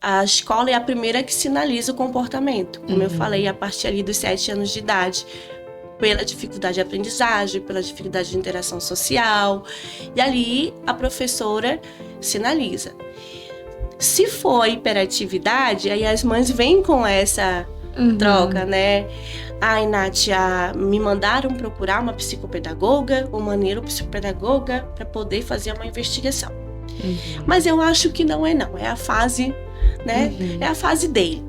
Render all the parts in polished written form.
a escola é a primeira que sinaliza o comportamento, como eu falei, a partir ali dos 7 anos de idade, pela dificuldade de aprendizagem, pela dificuldade de interação social, e ali a professora sinaliza. Se for a hiperatividade, aí as mães vêm com essa troca, né? Ai, Nath, me mandaram procurar uma psicopedagoga, uma neuropsicopedagoga, para poder fazer uma investigação. Mas eu acho que não, é a fase, né? É a fase dele.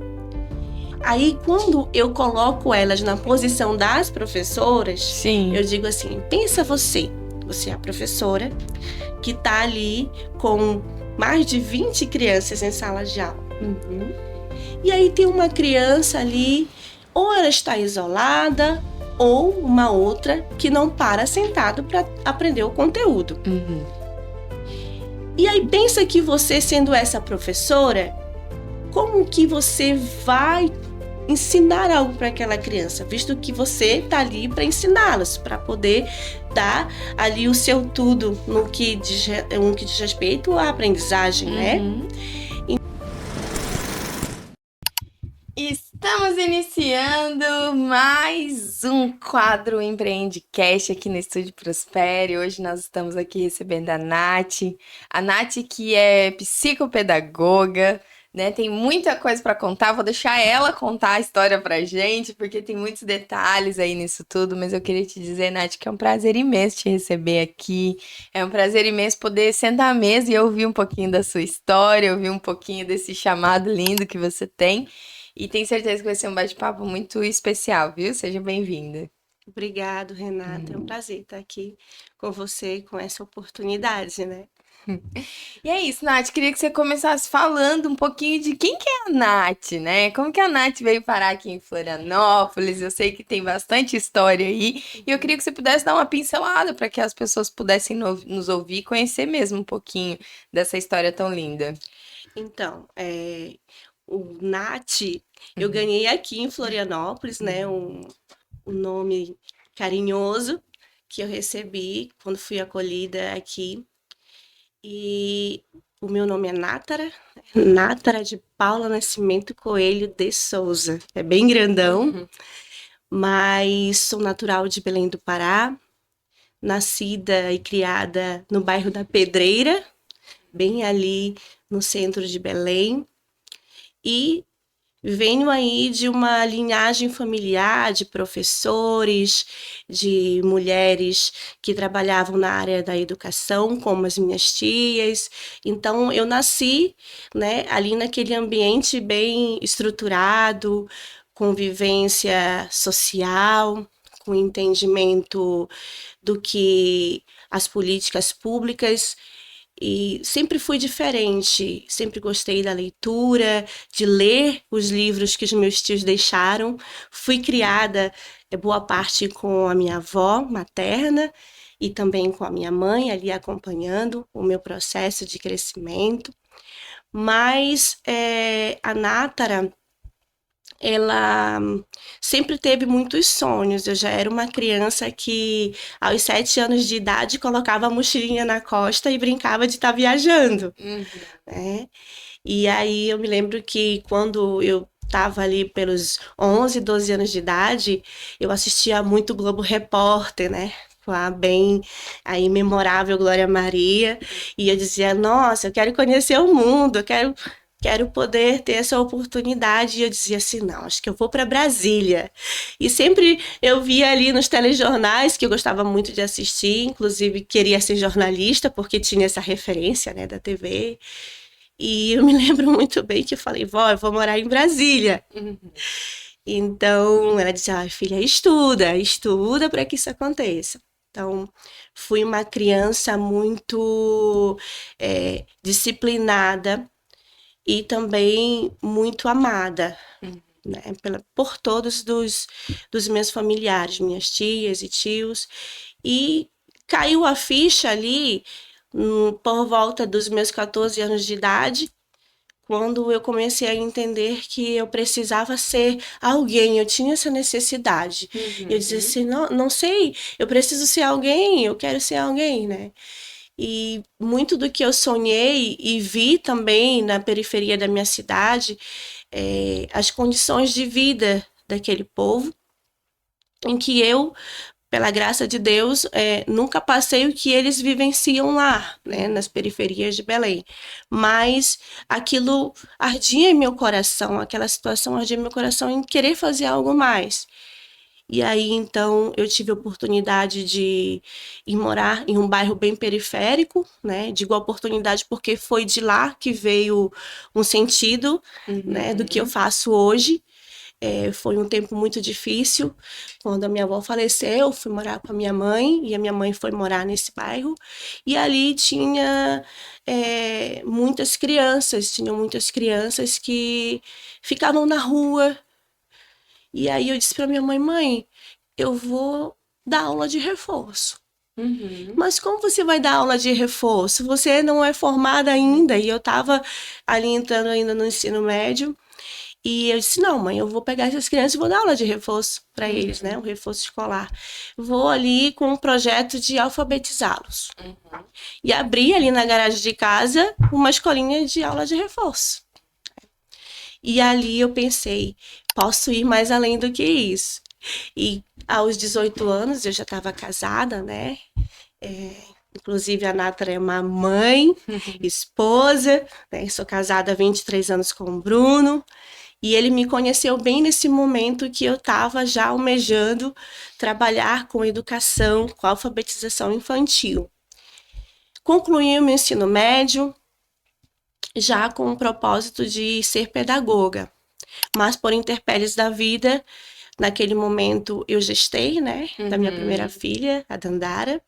Aí, quando eu coloco elas na posição das professoras, Sim. Eu digo assim, pensa você é a professora que está ali com mais de 20 crianças em sala de aula. E aí tem uma criança ali, ou ela está isolada, ou uma outra que não para sentado para aprender o conteúdo. E aí pensa que você, sendo essa professora, como que você vai ensinar algo para aquela criança, visto que você está ali para ensiná-las, para poder dar ali o seu tudo no que diz respeito à aprendizagem, né? Estamos iniciando mais um quadro Empreendicast aqui no Estúdio Prospere. Hoje nós estamos aqui recebendo a Nath que é psicopedagoga, né? Tem muita coisa para contar, vou deixar ela contar a história pra gente, porque tem muitos detalhes aí nisso tudo, mas eu queria te dizer, Nath, que é um prazer imenso te receber aqui, é um prazer imenso poder sentar à mesa e ouvir um pouquinho da sua história, ouvir um pouquinho desse chamado lindo que você tem, e tenho certeza que vai ser um bate-papo muito especial, viu? Seja bem-vinda. Obrigado, Renata, é um prazer estar aqui com você, com essa oportunidade, né? E é isso, Nath, queria que você começasse falando um pouquinho de quem que é a Nath, né? Como que a Nath veio parar aqui em Florianópolis? Eu sei que tem bastante história aí, e eu queria que você pudesse dar uma pincelada para que as pessoas pudessem nos ouvir e conhecer mesmo um pouquinho dessa história tão linda. Então, o Nath, eu ganhei aqui em Florianópolis, né? Um nome carinhoso que eu recebi quando fui acolhida aqui. E o meu nome é Nátara de Paula Nascimento Coelho de Souza. É bem grandão, mas sou natural de Belém do Pará, nascida e criada no bairro da Pedreira, bem ali no centro de Belém. E venho aí de uma linhagem familiar de professores, de mulheres que trabalhavam na área da educação, como as minhas tias. Então, eu nasci, né, ali naquele ambiente bem estruturado, convivência social, com entendimento do que as políticas públicas. E sempre fui diferente, sempre gostei da leitura, de ler os livros que os meus tios deixaram. Fui criada, boa parte, com a minha avó materna e também com a minha mãe, ali acompanhando o meu processo de crescimento. Mas a Nátara, ela sempre teve muitos sonhos. Eu já era uma criança que, aos 7 anos de idade, colocava a mochilinha na costa e brincava de estar viajando, né? E aí eu me lembro que quando eu estava ali pelos 11, 12 anos de idade, eu assistia muito Globo Repórter, né? Com a bem aí memorável Glória Maria, e eu dizia, nossa, eu quero conhecer o mundo, eu quero poder ter essa oportunidade. E eu dizia assim, não, acho que eu vou para Brasília. E sempre eu via ali nos telejornais, que eu gostava muito de assistir, inclusive queria ser jornalista, porque tinha essa referência, né, da TV. E eu me lembro muito bem que eu falei, vó, eu vou morar em Brasília. Então, ela disse, filha, estuda para que isso aconteça. Então, fui uma criança muito disciplinada, e também muito amada, né, por todos dos meus familiares, minhas tias e tios. E caiu a ficha ali por volta dos meus 14 anos de idade, quando eu comecei a entender que eu precisava ser alguém, eu tinha essa necessidade. Eu dizia assim, não sei, eu preciso ser alguém, eu quero ser alguém, né? E muito do que eu sonhei e vi também na periferia da minha cidade, as condições de vida daquele povo, em que eu, pela graça de Deus, nunca passei o que eles vivenciam lá, né, nas periferias de Belém. Mas aquilo ardia em meu coração, aquela situação ardia em meu coração em querer fazer algo mais. E aí, então, eu tive a oportunidade de ir morar em um bairro bem periférico, né? Digo a oportunidade porque foi de lá que veio um sentido, né, do que eu faço hoje. Foi um tempo muito difícil. Quando a minha avó faleceu, eu fui morar com a minha mãe, e a minha mãe foi morar nesse bairro. E ali tinha tinham muitas crianças que ficavam na rua. E aí eu disse para minha mãe, mãe, eu vou dar aula de reforço. Mas como você vai dar aula de reforço? Você não é formada ainda. E eu estava ali entrando ainda no ensino médio. E eu disse, não, mãe, eu vou pegar essas crianças e vou dar aula de reforço para eles, né? Um reforço escolar. Vou ali com um projeto de alfabetizá-los. E abri ali na garagem de casa uma escolinha de aula de reforço. E ali eu pensei, posso ir mais além do que isso. E aos 18 anos eu já estava casada, né? Inclusive a Natra é uma mãe, esposa, né? Sou casada há 23 anos com o Bruno. E ele me conheceu bem nesse momento que eu estava já almejando trabalhar com educação, com alfabetização infantil. Concluí o meu ensino médio já com o propósito de ser pedagoga. Mas por intempéries da vida, naquele momento eu gestei, né, da minha primeira filha, a Dandara,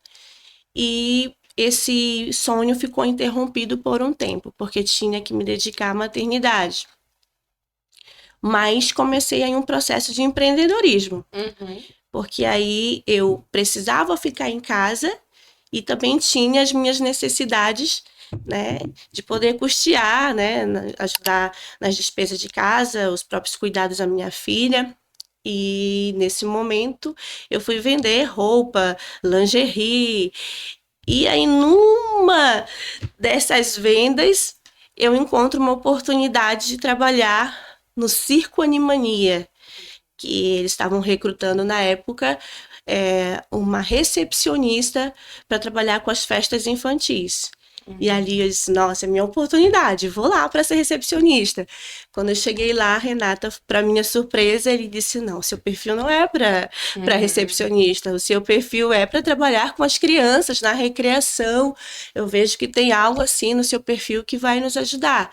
e esse sonho ficou interrompido por um tempo, porque tinha que me dedicar à maternidade. Mas comecei aí um processo de empreendedorismo, porque aí eu precisava ficar em casa e também tinha as minhas necessidades, né, de poder custear, né, ajudar nas despesas de casa, os próprios cuidados da minha filha. E nesse momento eu fui vender roupa, lingerie. E aí numa dessas vendas eu encontro uma oportunidade de trabalhar no Circo Animania, que eles estavam recrutando na época uma recepcionista para trabalhar com as festas infantis. E ali eu disse, nossa, é minha oportunidade, vou lá para ser recepcionista. Quando eu cheguei lá, Renata, para minha surpresa, ele disse, não, seu perfil não é para recepcionista, o seu perfil é para trabalhar com as crianças na recreação. Eu vejo que tem algo assim no seu perfil que vai nos ajudar.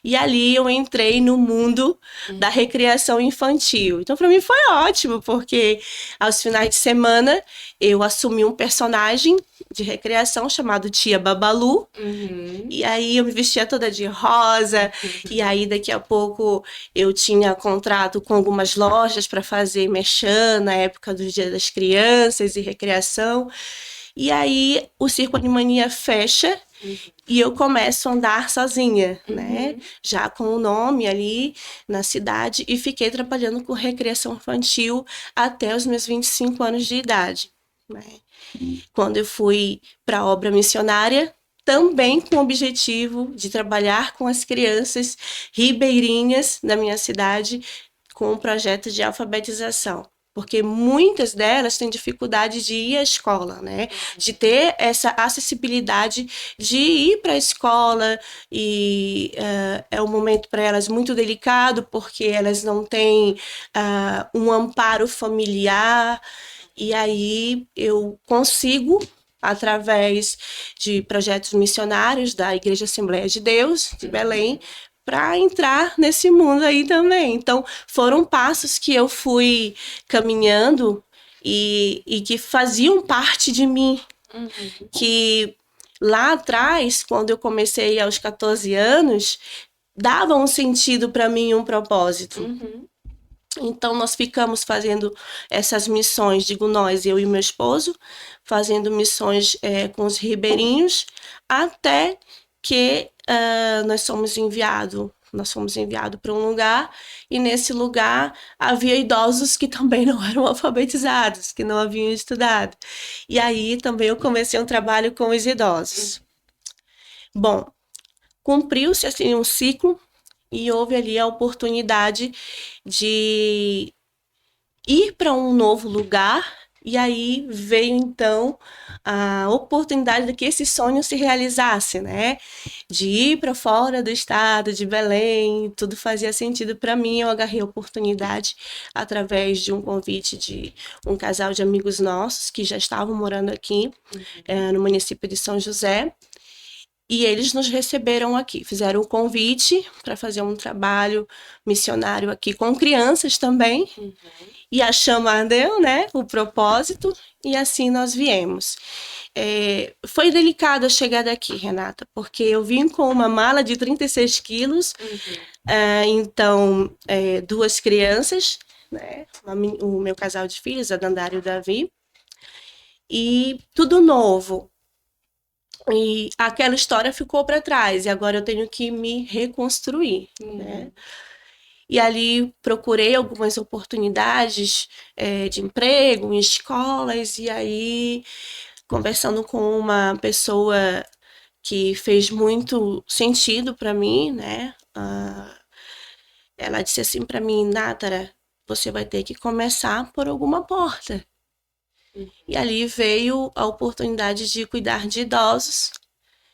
E ali eu entrei no mundo da recreação infantil. Então, para mim foi ótimo, porque aos finais de semana eu assumi um personagem de recreação chamado Tia Babalu. E aí eu me vestia toda de rosa. E aí daqui a pouco eu tinha contrato com algumas lojas para fazer merchan na época do Dia das Crianças e recreação. E aí o Circo Animania fecha e eu começo a andar sozinha, né? Já com o nome ali na cidade e fiquei trabalhando com recreação infantil até os meus 25 anos de idade, né? Quando eu fui para a obra missionária, também com o objetivo de trabalhar com as crianças ribeirinhas da minha cidade com um projeto de alfabetização. Porque muitas delas têm dificuldade de ir à escola, né? De ter essa acessibilidade de ir para a escola e é um momento para elas muito delicado porque elas não têm um amparo familiar. E aí eu consigo, através de projetos missionários da Igreja Assembleia de Deus, de Belém, para entrar nesse mundo aí também. Então, foram passos que eu fui caminhando e que faziam parte de mim. Que lá atrás, quando eu comecei aos 14 anos, dava um sentido para mim, um propósito. Então, nós ficamos fazendo essas missões, digo nós, eu e meu esposo, fazendo missões com os ribeirinhos, até que nós somos enviados nós fomos enviados para um lugar e nesse lugar havia idosos que também não eram alfabetizados, que não haviam estudado. E aí também eu comecei um trabalho com os idosos. Bom, cumpriu-se assim um ciclo e houve ali a oportunidade de ir para um novo lugar. E aí veio então a oportunidade de que esse sonho se realizasse, né? De ir para fora do estado de Belém, tudo fazia sentido para mim. Eu agarrei a oportunidade através de um convite de um casal de amigos nossos que já estavam morando aqui, no município de São José. E eles nos receberam aqui, fizeram o convite para fazer um trabalho missionário aqui com crianças também. E a chama ardeu, né? O propósito, e assim nós viemos. Foi delicado a chegada aqui, Renata, porque eu vim com uma mala de 36 quilos, então, duas crianças, né? O meu casal de filhos, a Dandara e o Davi, e tudo novo. E aquela história ficou para trás, e agora eu tenho que me reconstruir, né? E ali procurei algumas oportunidades de emprego em escolas, e aí, conversando com uma pessoa que fez muito sentido para mim, né? Ela disse assim para mim, Nátara, você vai ter que começar por alguma porta. E ali veio a oportunidade de cuidar de idosos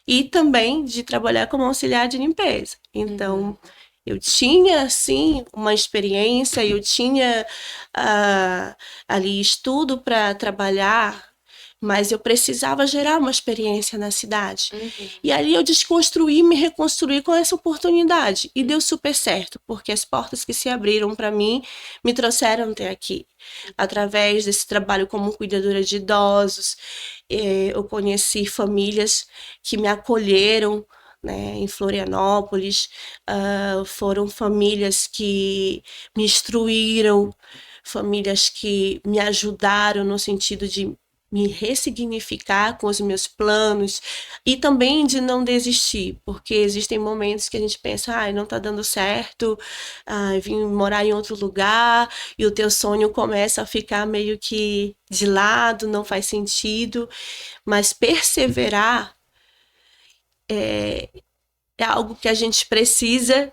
e também de trabalhar como auxiliar de limpeza. Então, eu tinha, assim, uma experiência, eu tinha ali estudo para trabalhar, mas eu precisava gerar uma experiência na cidade. E ali eu desconstruí, me reconstruí com essa oportunidade. E deu super certo, porque as portas que se abriram para mim me trouxeram até aqui. Através desse trabalho como cuidadora de idosos, eu conheci famílias que me acolheram, né, em Florianópolis. Foram famílias que me instruíram, famílias que me ajudaram no sentido de me ressignificar com os meus planos e também de não desistir, porque existem momentos que a gente pensa, não tá dando certo, vim morar em outro lugar e o teu sonho começa a ficar meio que de lado, não faz sentido, mas perseverar é algo que a gente precisa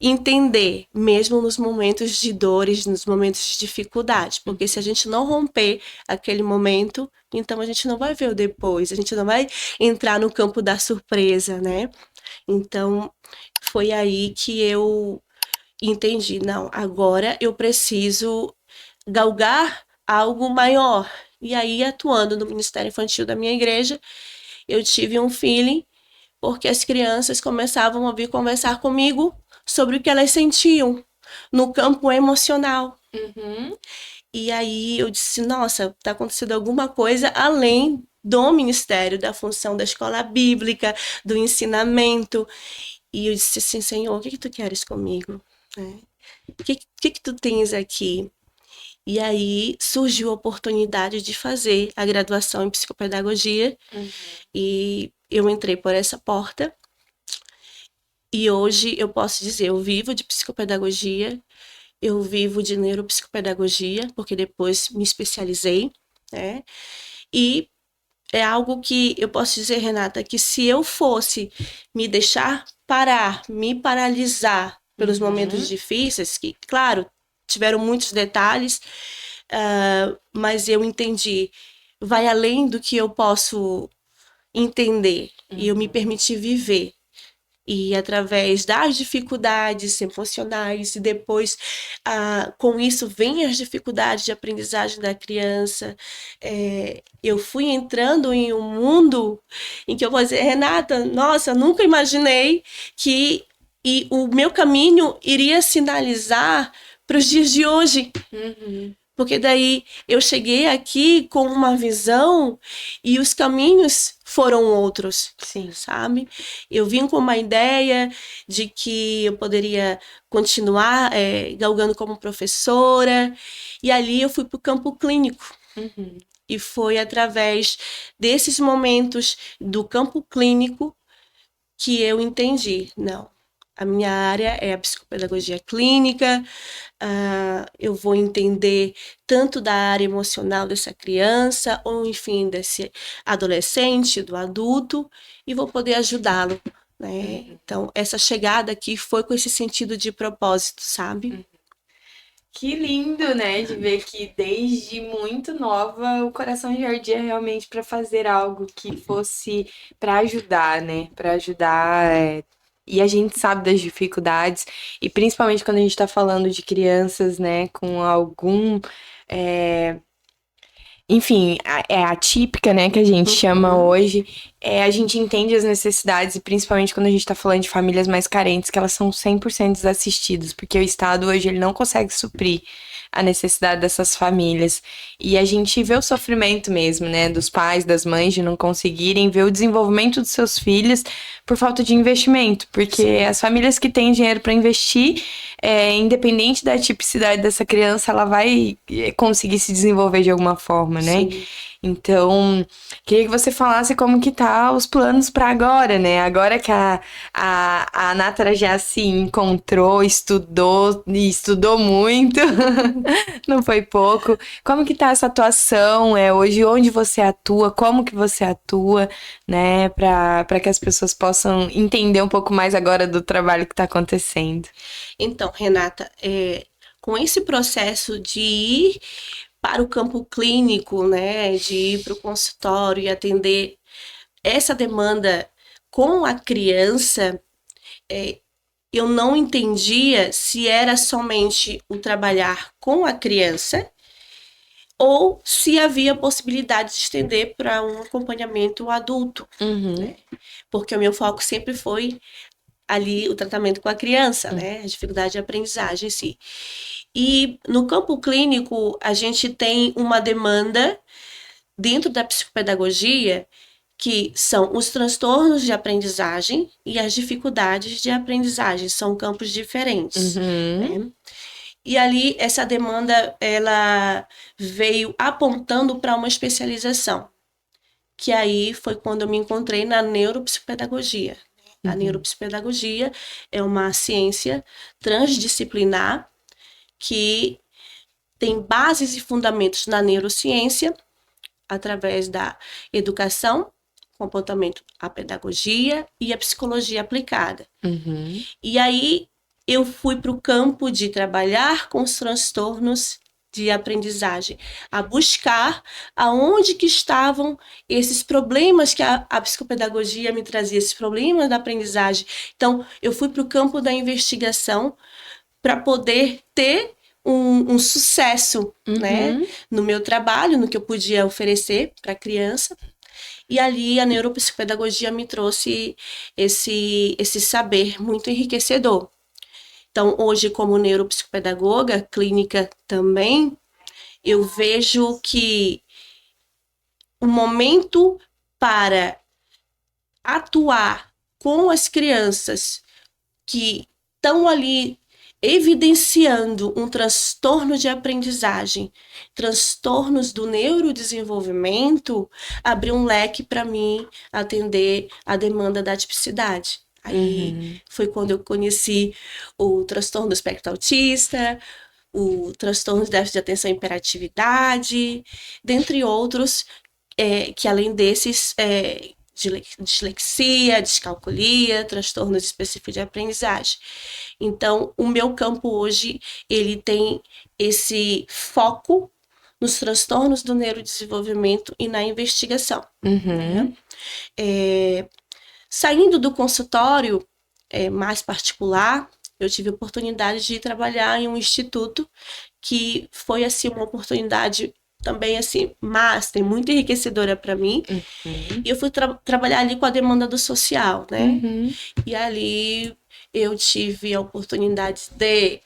entender, mesmo nos momentos de dores, nos momentos de dificuldade, porque se a gente não romper aquele momento, então a gente não vai ver o depois, a gente não vai entrar no campo da surpresa, né? Então, foi aí que eu entendi, não, agora eu preciso galgar algo maior. E aí, atuando no Ministério Infantil da minha igreja, eu tive um feeling, porque as crianças começavam a vir conversar comigo sobre o que elas sentiam no campo emocional. E aí eu disse, nossa, está acontecendo alguma coisa além do ministério, da função da escola bíblica, do ensinamento. E eu disse assim, Senhor, o que tu queres comigo? O que tu tens aqui? E aí surgiu a oportunidade de fazer a graduação em psicopedagogia. E eu entrei por essa porta. E hoje eu posso dizer, eu vivo de psicopedagogia, eu vivo de neuropsicopedagogia, porque depois me especializei, né? E é algo que eu posso dizer, Renata, que se eu fosse me deixar parar, me paralisar pelos momentos difíceis, que, claro, tiveram muitos detalhes, mas eu entendi, vai além do que eu posso entender, e eu me permiti viver. E através das dificuldades emocionais, e depois, com isso, vem as dificuldades de aprendizagem da criança. Eu fui entrando em um mundo em que eu vou dizer, Renata, nossa, nunca imaginei que o meu caminho iria sinalizar para os dias de hoje. Porque daí eu cheguei aqui com uma visão e os caminhos foram outros, Sim. sabe? Eu vim com uma ideia de que eu poderia continuar galgando como professora, e ali eu fui para o campo clínico. E foi através desses momentos do campo clínico que eu entendi, não, A minha área é a psicopedagogia clínica, eu vou entender tanto da área emocional dessa criança, ou enfim, desse adolescente, do adulto, e vou poder ajudá-lo, né? Então, essa chegada aqui foi com esse sentido de propósito, sabe? Que lindo, né? De ver que desde muito nova o coração já ardia realmente para fazer algo que fosse para ajudar, né? Para ajudar. E a gente sabe das dificuldades, e principalmente quando a gente está falando de crianças, né, com algum. é, Enfim, é atípica, né, que a gente chama Uhum. hoje. A gente entende as necessidades, e principalmente quando a gente tá falando de famílias mais carentes, que elas são 100% desassistidas, porque o Estado hoje ele não consegue suprir a necessidade dessas famílias. E a gente vê o sofrimento mesmo, né, dos pais, das mães de não conseguirem ver o desenvolvimento dos seus filhos por falta de investimento, porque Sim. as famílias que têm dinheiro para investir, independente da tipicidade dessa criança, ela vai conseguir se desenvolver de alguma forma, né? Sim. Então, queria que você falasse como que tá os planos para agora, né? Agora que a Natara já se encontrou, estudou e estudou muito, não foi pouco. Como que tá essa atuação? Hoje onde você atua, como que você atua, né? Para que as pessoas possam entender um pouco mais agora do trabalho que está acontecendo. Então, Renata, com esse processo de ir para o campo clínico, né, de ir para o consultório e atender essa demanda com a criança, eu não entendia se era somente o trabalhar com a criança ou se havia possibilidade de estender para um acompanhamento adulto, Uhum, né? Porque o meu foco sempre foi ali o tratamento com a criança, né? A dificuldade de aprendizagem em si. E no campo clínico, a gente tem uma demanda dentro da psicopedagogia que são os transtornos de aprendizagem e as dificuldades de aprendizagem, são campos diferentes, uhum, né? E ali essa demanda ela veio apontando para uma especialização, que aí foi quando eu me encontrei na neuropsicopedagogia. A uhum, neuropsicopedagogia é uma ciência transdisciplinar que tem bases e fundamentos na neurociência, através da educação, comportamento, a pedagogia e a psicologia aplicada. uhum, E aí eu fui para o campo de trabalhar com os transtornos de aprendizagem, a buscar aonde que estavam esses problemas que a psicopedagogia me trazia, esses problemas da aprendizagem. Então, eu fui para o campo da investigação para poder ter um sucesso, né, uhum. no meu trabalho, no que eu podia oferecer para a criança. E ali a neuropsicopedagogia me trouxe esse saber muito enriquecedor. Então, hoje, como neuropsicopedagoga, clínica também, eu vejo que o momento para atuar com as crianças que estão ali evidenciando um transtorno de aprendizagem, transtornos do neurodesenvolvimento, abriu um leque para mim atender a demanda da tipicidade. Aí Uhum. foi quando eu conheci o transtorno do espectro autista, o transtorno de déficit de atenção e hiperatividade, dentre outros, que além desses, dislexia, descalculia, transtornos específicos de aprendizagem. Então, o meu campo hoje, ele tem esse foco nos transtornos do neurodesenvolvimento e na investigação, né? Uhum. Saindo do consultório mais particular, eu tive a oportunidade de trabalhar em um instituto que foi assim uma oportunidade também assim master, muito enriquecedora para mim. Uhum. E eu fui trabalhar ali com a demanda do social, né? Uhum. E ali eu tive a oportunidade de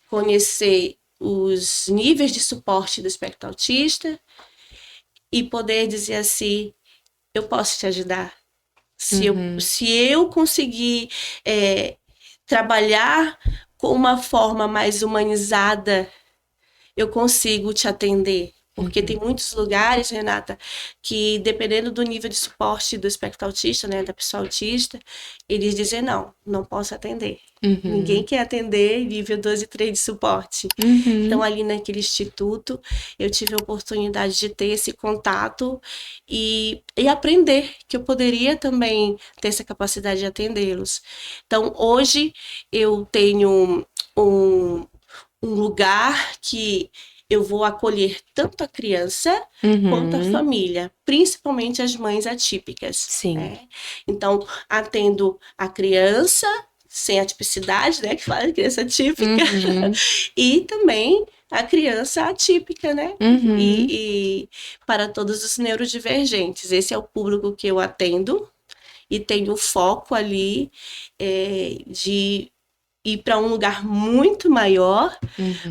conhecer os níveis de suporte do espectro autista e poder dizer assim, eu posso te ajudar. Uhum. Se eu conseguir trabalhar com uma forma mais humanizada, eu consigo te atender. Porque tem muitos lugares, Renata, que dependendo do nível de suporte do espectro autista, né, da pessoa autista, eles dizem não, não posso atender. Ninguém quer atender nível 2 e 3 de suporte. Então, ali naquele instituto, eu tive a oportunidade de ter esse contato e aprender que eu poderia também ter essa capacidade de atendê-los. Então, hoje, eu tenho um lugar que eu vou acolher tanto a criança quanto a família, principalmente as mães atípicas. Sim. Né? Então, atendo a criança sem atipicidade, né? Que fala de criança atípica, e também a criança atípica, né? E para todos os neurodivergentes. Esse é o público que eu atendo e tenho foco ali de ir para um lugar muito maior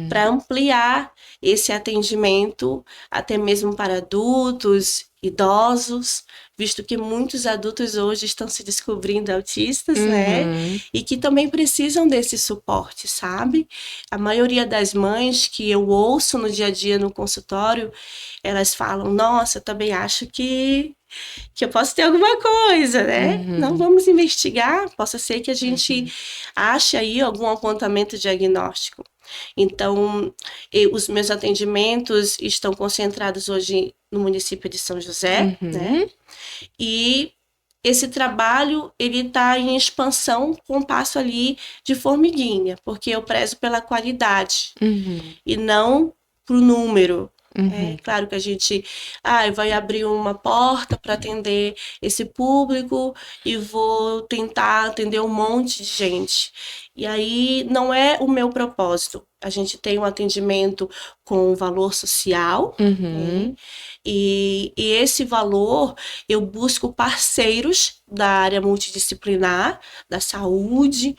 para ampliar esse atendimento até mesmo para adultos, idosos, visto que muitos adultos hoje estão se descobrindo autistas, né? E que também precisam desse suporte, sabe? A maioria das mães que eu ouço no dia a dia no consultório, elas falam, nossa, eu também acho que eu posso ter alguma coisa, né? Não vamos investigar, possa ser que a gente ache aí algum apontamento diagnóstico. Então, os meus atendimentos estão concentrados hoje no município de São José, né? E esse trabalho, ele está em expansão com passo ali de formiguinha, porque eu prezo pela qualidade e não pro número. É claro que a gente vai abrir uma porta para atender esse público e vou tentar atender um monte de gente. E aí não é o meu propósito. A gente tem um atendimento com valor social, né? E esse valor eu busco parceiros da área multidisciplinar, da saúde,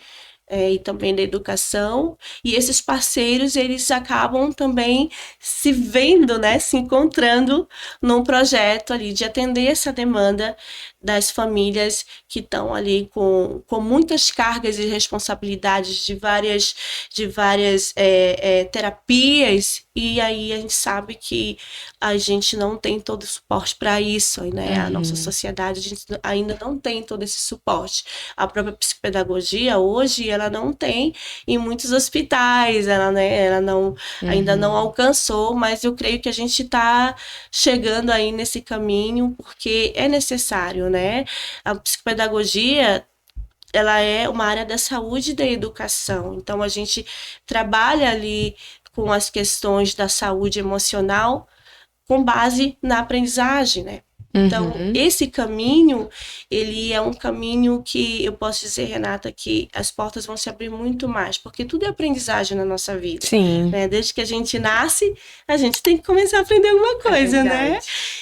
e também da educação, e esses parceiros, eles acabam também se vendo, né, se encontrando num projeto ali de atender essa demanda das famílias que estão ali com muitas cargas e responsabilidades de várias terapias, e aí a gente sabe que a gente não tem todo o suporte para isso, né? A nossa sociedade, a gente ainda não tem todo esse suporte. A própria psicopedagogia hoje, ela não tem em muitos hospitais, ela não, ainda não alcançou, mas eu creio que a gente está chegando aí nesse caminho, porque é necessário, né? A psicopedagogia, ela é uma área da saúde e da educação, então a gente trabalha ali com as questões da saúde emocional com base na aprendizagem, né? Então, esse caminho, ele é um caminho que eu posso dizer, Renata, que as portas vão se abrir muito mais, porque tudo é aprendizagem na nossa vida. Sim. Né? Desde que a gente nasce, a gente tem que começar a aprender alguma coisa, né?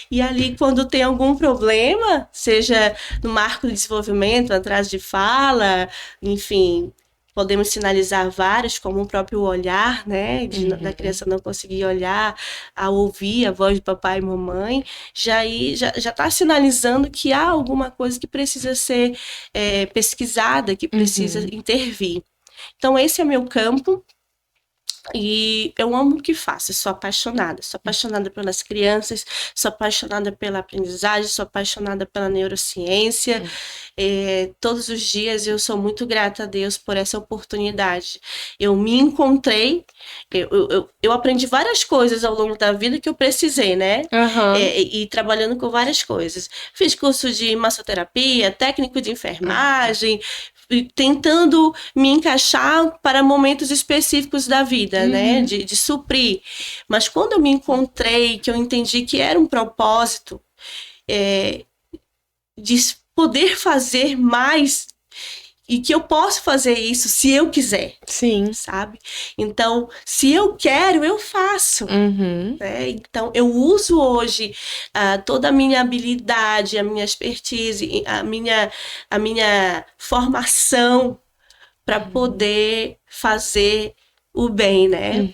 E ali, quando tem algum problema, seja no marco de desenvolvimento, atraso de fala, enfim, podemos sinalizar vários, como o próprio olhar, né? Da criança não conseguir olhar, a ouvir a voz de papai e mamãe, já está sinalizando que há alguma coisa que precisa ser pesquisada, que precisa intervir. Então, esse é meu campo. E eu amo o que faço, sou apaixonada pelas crianças, sou apaixonada pela aprendizagem, sou apaixonada pela neurociência. Todos os dias eu sou muito grata a Deus por essa oportunidade. Eu me encontrei, eu aprendi várias coisas ao longo da vida que eu precisei, né? E trabalhando com várias coisas. Fiz curso de massoterapia, técnico de enfermagem, tentando me encaixar para momentos específicos da vida, né? De suprir. Mas quando eu me encontrei, que eu entendi que era um propósito de poder fazer mais e que eu posso fazer isso se eu quiser. Sim. Sabe? Então, se eu quero, eu faço. Né? Então, eu uso hoje toda a minha habilidade, a minha expertise, a minha formação para poder fazer o bem, né?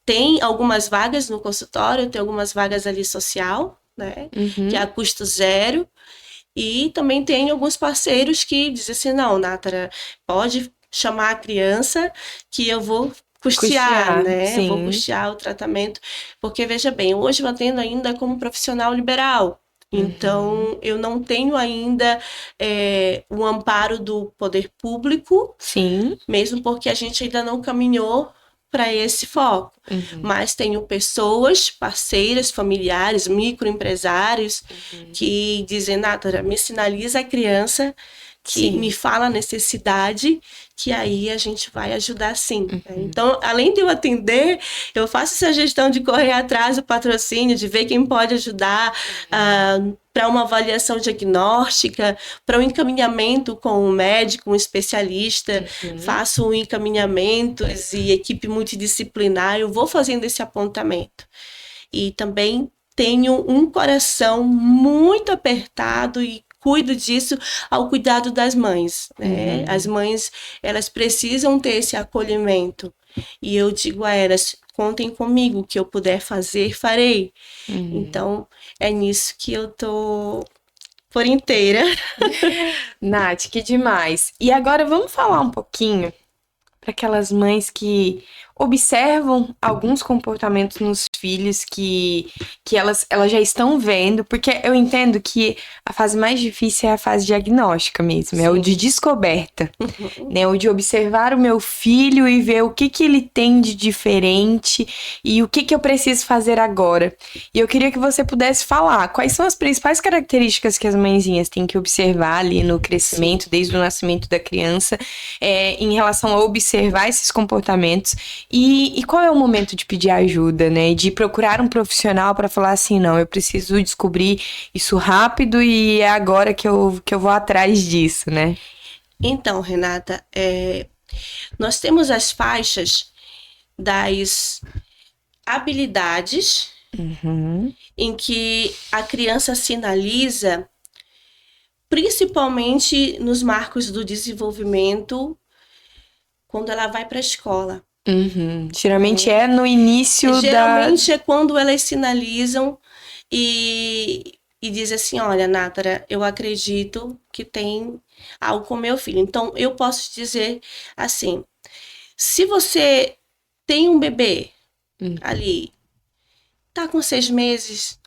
Tem algumas vagas no consultório, tem algumas vagas ali social, né? Que é a custo zero. E também tem alguns parceiros que dizem assim, não, Nátara, pode chamar a criança que eu vou custear, né? Vou sim. custear o tratamento, porque veja bem, hoje eu atendo ainda como profissional liberal. Então, eu não tenho ainda o amparo do poder público, Sim. mesmo porque a gente ainda não caminhou para esse foco. Mas tenho pessoas, parceiras, familiares, microempresários que dizem, Natara, me sinaliza a criança, que me fala a necessidade, que aí a gente vai ajudar sim. Então, além de eu atender, eu faço essa gestão de correr atrás do patrocínio, de ver quem pode ajudar para uma avaliação diagnóstica, para um encaminhamento com um médico, um especialista, faço encaminhamentos e equipe multidisciplinar, eu vou fazendo esse apontamento. E também tenho um coração muito apertado e cuido disso ao cuidado das mães, né? As mães, elas precisam ter esse acolhimento. E eu digo a elas, contem comigo, o que eu puder fazer, farei. Então, é nisso que eu tô por inteira. Nath, que demais. E agora vamos falar um pouquinho para aquelas mães que observam alguns comportamentos nos filhos que elas já estão vendo, porque eu entendo que a fase mais difícil é a fase diagnóstica mesmo, é o de descoberta, né? O de observar o meu filho e ver o que ele tem de diferente e o que eu preciso fazer agora. E eu queria que você pudesse falar quais são as principais características que as mãezinhas têm que observar ali no crescimento, desde o nascimento da criança, em relação a observar esses comportamentos e qual é o momento de pedir ajuda, né? De procurar um profissional para falar assim, não, eu preciso descobrir isso rápido e é agora que eu vou atrás disso, né? Então, Renata, nós temos as faixas das habilidades em que a criança sinaliza, principalmente nos marcos do desenvolvimento, quando ela vai para a escola. Geralmente é no início Geralmente é quando elas sinalizam e dizem assim, olha, Natara, eu acredito que tem algo com meu filho. Então, eu posso dizer assim, se você tem um bebê ali, tá com 6 meses,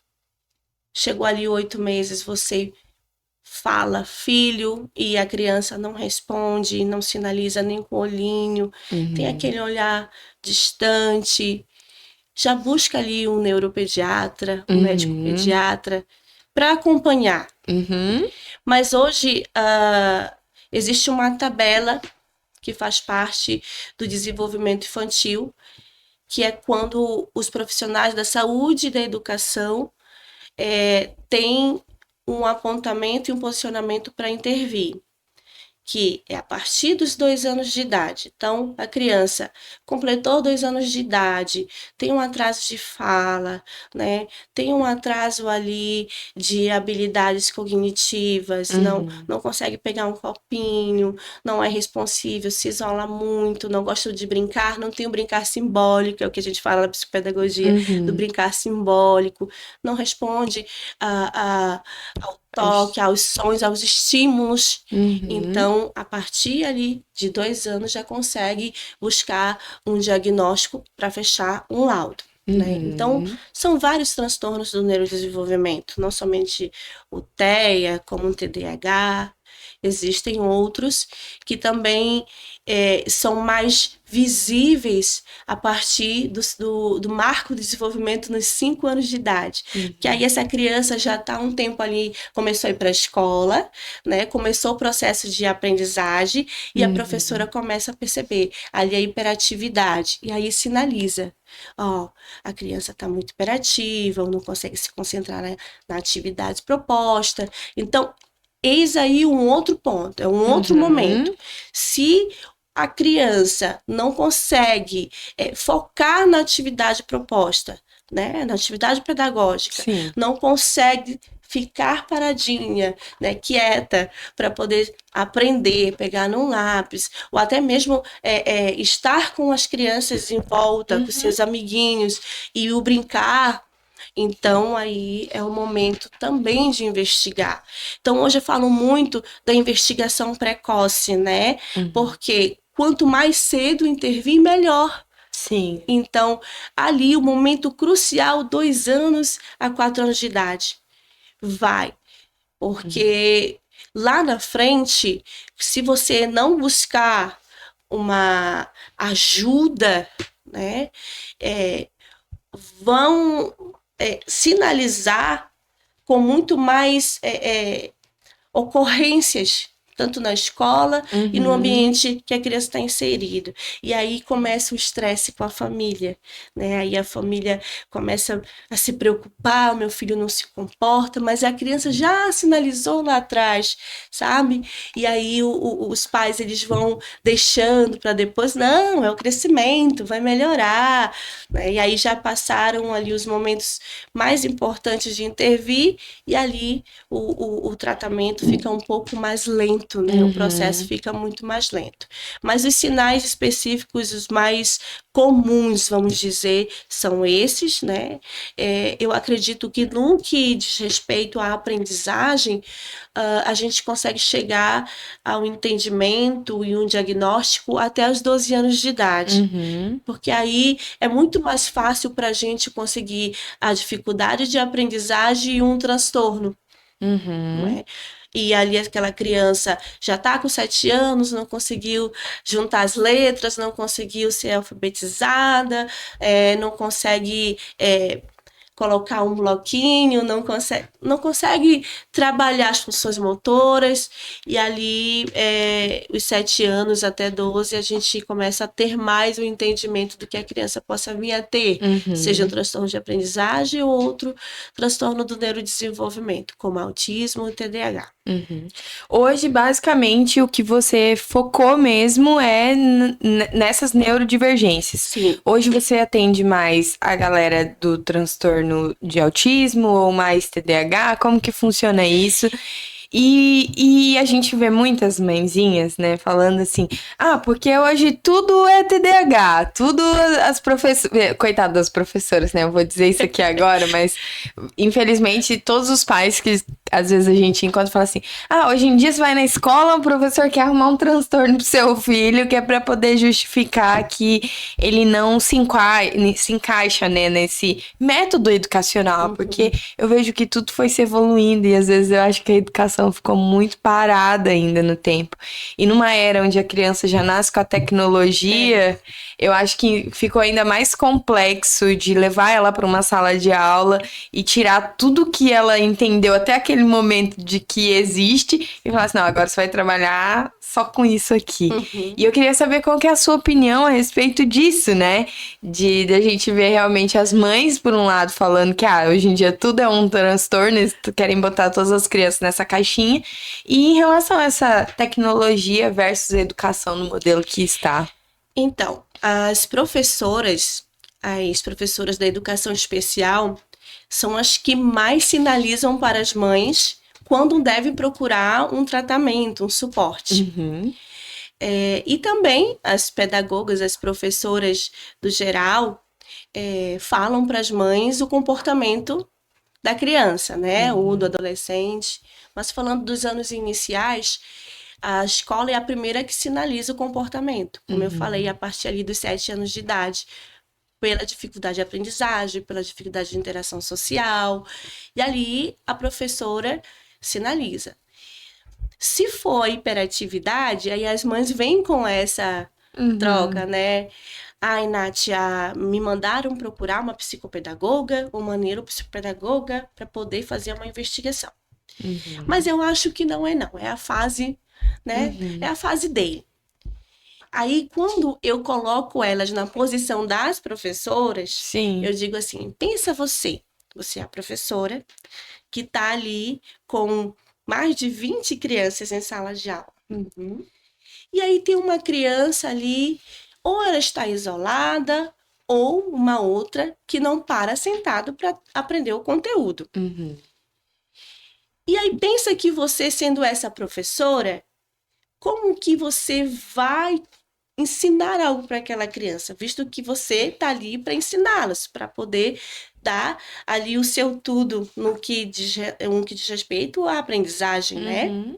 chegou ali 8 meses, você fala filho e a criança não responde, não sinaliza nem com o olhinho, tem aquele olhar distante, já busca ali um neuropediatra, um médico pediatra para acompanhar. Mas hoje existe uma tabela que faz parte do desenvolvimento infantil, que é quando os profissionais da saúde e da educação têm um apontamento e um posicionamento para intervir, que é a partir dos 2 anos de idade. Então, a criança completou 2 anos de idade, tem um atraso de fala, né? Tem um atraso ali de habilidades cognitivas, não consegue pegar um copinho, não é responsível, se isola muito, não gosta de brincar, não tem o brincar simbólico, é o que a gente fala na psicopedagogia, do brincar simbólico, não responde ao toque, aos sons, aos estímulos. Então, a partir ali de 2 anos já consegue buscar um diagnóstico para fechar um laudo. Né? Então, são vários transtornos do neurodesenvolvimento, não somente o TEA, como o TDAH, existem outros que também são mais visíveis a partir do marco de desenvolvimento nos 5 anos de idade. Que aí essa criança já está um tempo ali, começou a ir para a escola, né? Começou o processo de aprendizagem e a professora começa a perceber ali a hiperatividade. E aí sinaliza, a criança está muito hiperativa, ou não consegue se concentrar na atividade proposta. Então, eis aí um outro ponto, é um outro momento. Se a criança não consegue focar na atividade proposta, né, na atividade pedagógica, não consegue ficar paradinha, né, quieta, para poder aprender, pegar num lápis, ou até mesmo estar com as crianças em volta, com seus amiguinhos, e o brincar. Então, aí é o momento também de investigar. Então, hoje eu falo muito da investigação precoce, né? Porque quanto mais cedo intervir, melhor. Sim. Então, ali o momento crucial, 2 anos a 4 anos de idade, vai. Porque lá na frente, se você não buscar uma ajuda, né, é, vão sinalizar com muito mais ocorrências, tanto na escola e no Uhum. ambiente que a criança está inserida. E aí começa o estresse com a família, né? Aí a família começa a se preocupar, o meu filho não se comporta, mas a criança já sinalizou lá atrás, sabe? E aí os pais eles vão deixando para depois, não, é o crescimento, vai melhorar, né? E aí já passaram ali os momentos mais importantes de intervir e ali o tratamento fica um pouco mais lento, né? O processo Uhum. fica muito mais lento. Mas os sinais específicos, os mais comuns, vamos dizer, são esses, né? Eu acredito que no que diz respeito à aprendizagem, a gente consegue chegar ao entendimento e um diagnóstico até os 12 anos de idade. Uhum. Porque aí é muito mais fácil para a gente conseguir a dificuldade de aprendizagem e um transtorno, não Uhum. é? E ali aquela criança já está com 7 anos, não conseguiu juntar as letras, não conseguiu ser alfabetizada, não consegue colocar um bloquinho, não consegue trabalhar as funções motoras, e ali, os 7 anos até 12, a gente começa a ter mais o entendimento do que a criança possa vir a ter, seja um Uhum. transtorno de aprendizagem ou outro transtorno do neurodesenvolvimento, como autismo e TDAH. Uhum. Hoje, basicamente, o que você focou mesmo é nessas neurodivergências. Sim. Hoje você atende mais a galera do transtorno de autismo ou mais TDAH? Como que funciona isso? E a gente vê muitas mãezinhas, né, falando assim: ah, porque hoje tudo é TDAH, tudo as professoras. Coitado das professoras, né? Eu vou dizer isso aqui agora, mas infelizmente todos os pais que às vezes a gente encontra falam assim: ah, hoje em dia você vai na escola, o professor quer arrumar um transtorno pro seu filho, que é pra poder justificar que ele não se encaixa, né, nesse método educacional, porque Uhum. eu vejo que tudo foi se evoluindo e às vezes eu acho que a educação ficou muito parada ainda no tempo. E numa era onde a criança já nasce com a tecnologia, eu acho que ficou ainda mais complexo de levar ela para uma sala de aula e tirar tudo que ela entendeu até aquele momento de que existe e falar assim, não, agora você vai trabalhar só com isso aqui. Uhum. E eu queria saber qual que é a sua opinião a respeito disso, né? De a gente ver realmente as mães, por um lado, falando que hoje em dia tudo é um transtorno, eles querem botar todas as crianças nessa caixinha. E em relação a essa tecnologia versus a educação no modelo que está. Então, as professoras da educação especial são as que mais sinalizam para as mães quando devem procurar um tratamento, um suporte. Uhum, E também as pedagogas, as professoras do geral, falam para as mães o comportamento da criança, né? Ou do uhum, adolescente. Mas falando dos anos iniciais, a escola é a primeira que sinaliza o comportamento, como eu falei, a uhum, partir ali dos 7 anos de idade, pela dificuldade de aprendizagem, pela dificuldade de interação social, e ali a professora sinaliza. Se for hiperatividade, aí as mães vêm com essa troca, uhum, né? Ai, Nath, me mandaram procurar uma psicopedagoga, uma neuropsicopedagoga, para poder fazer uma investigação. Mas uhum, eu acho que não, é a fase, né? É uhum. a fase dele. Aí, quando eu coloco elas na posição das professoras, eu Sim. digo assim: pensa você é a professora que está ali com mais de 20 crianças em sala de aula. Uhum, E aí tem uma criança ali, ou ela está isolada, ou uma outra que não para sentado para aprender o conteúdo. uhum, E aí pensa que você, sendo essa professora, como que você vai ensinar algo para aquela criança, visto que você está ali para ensiná-las, para poder dar ali o seu tudo no que diz respeito à aprendizagem, né? uhum,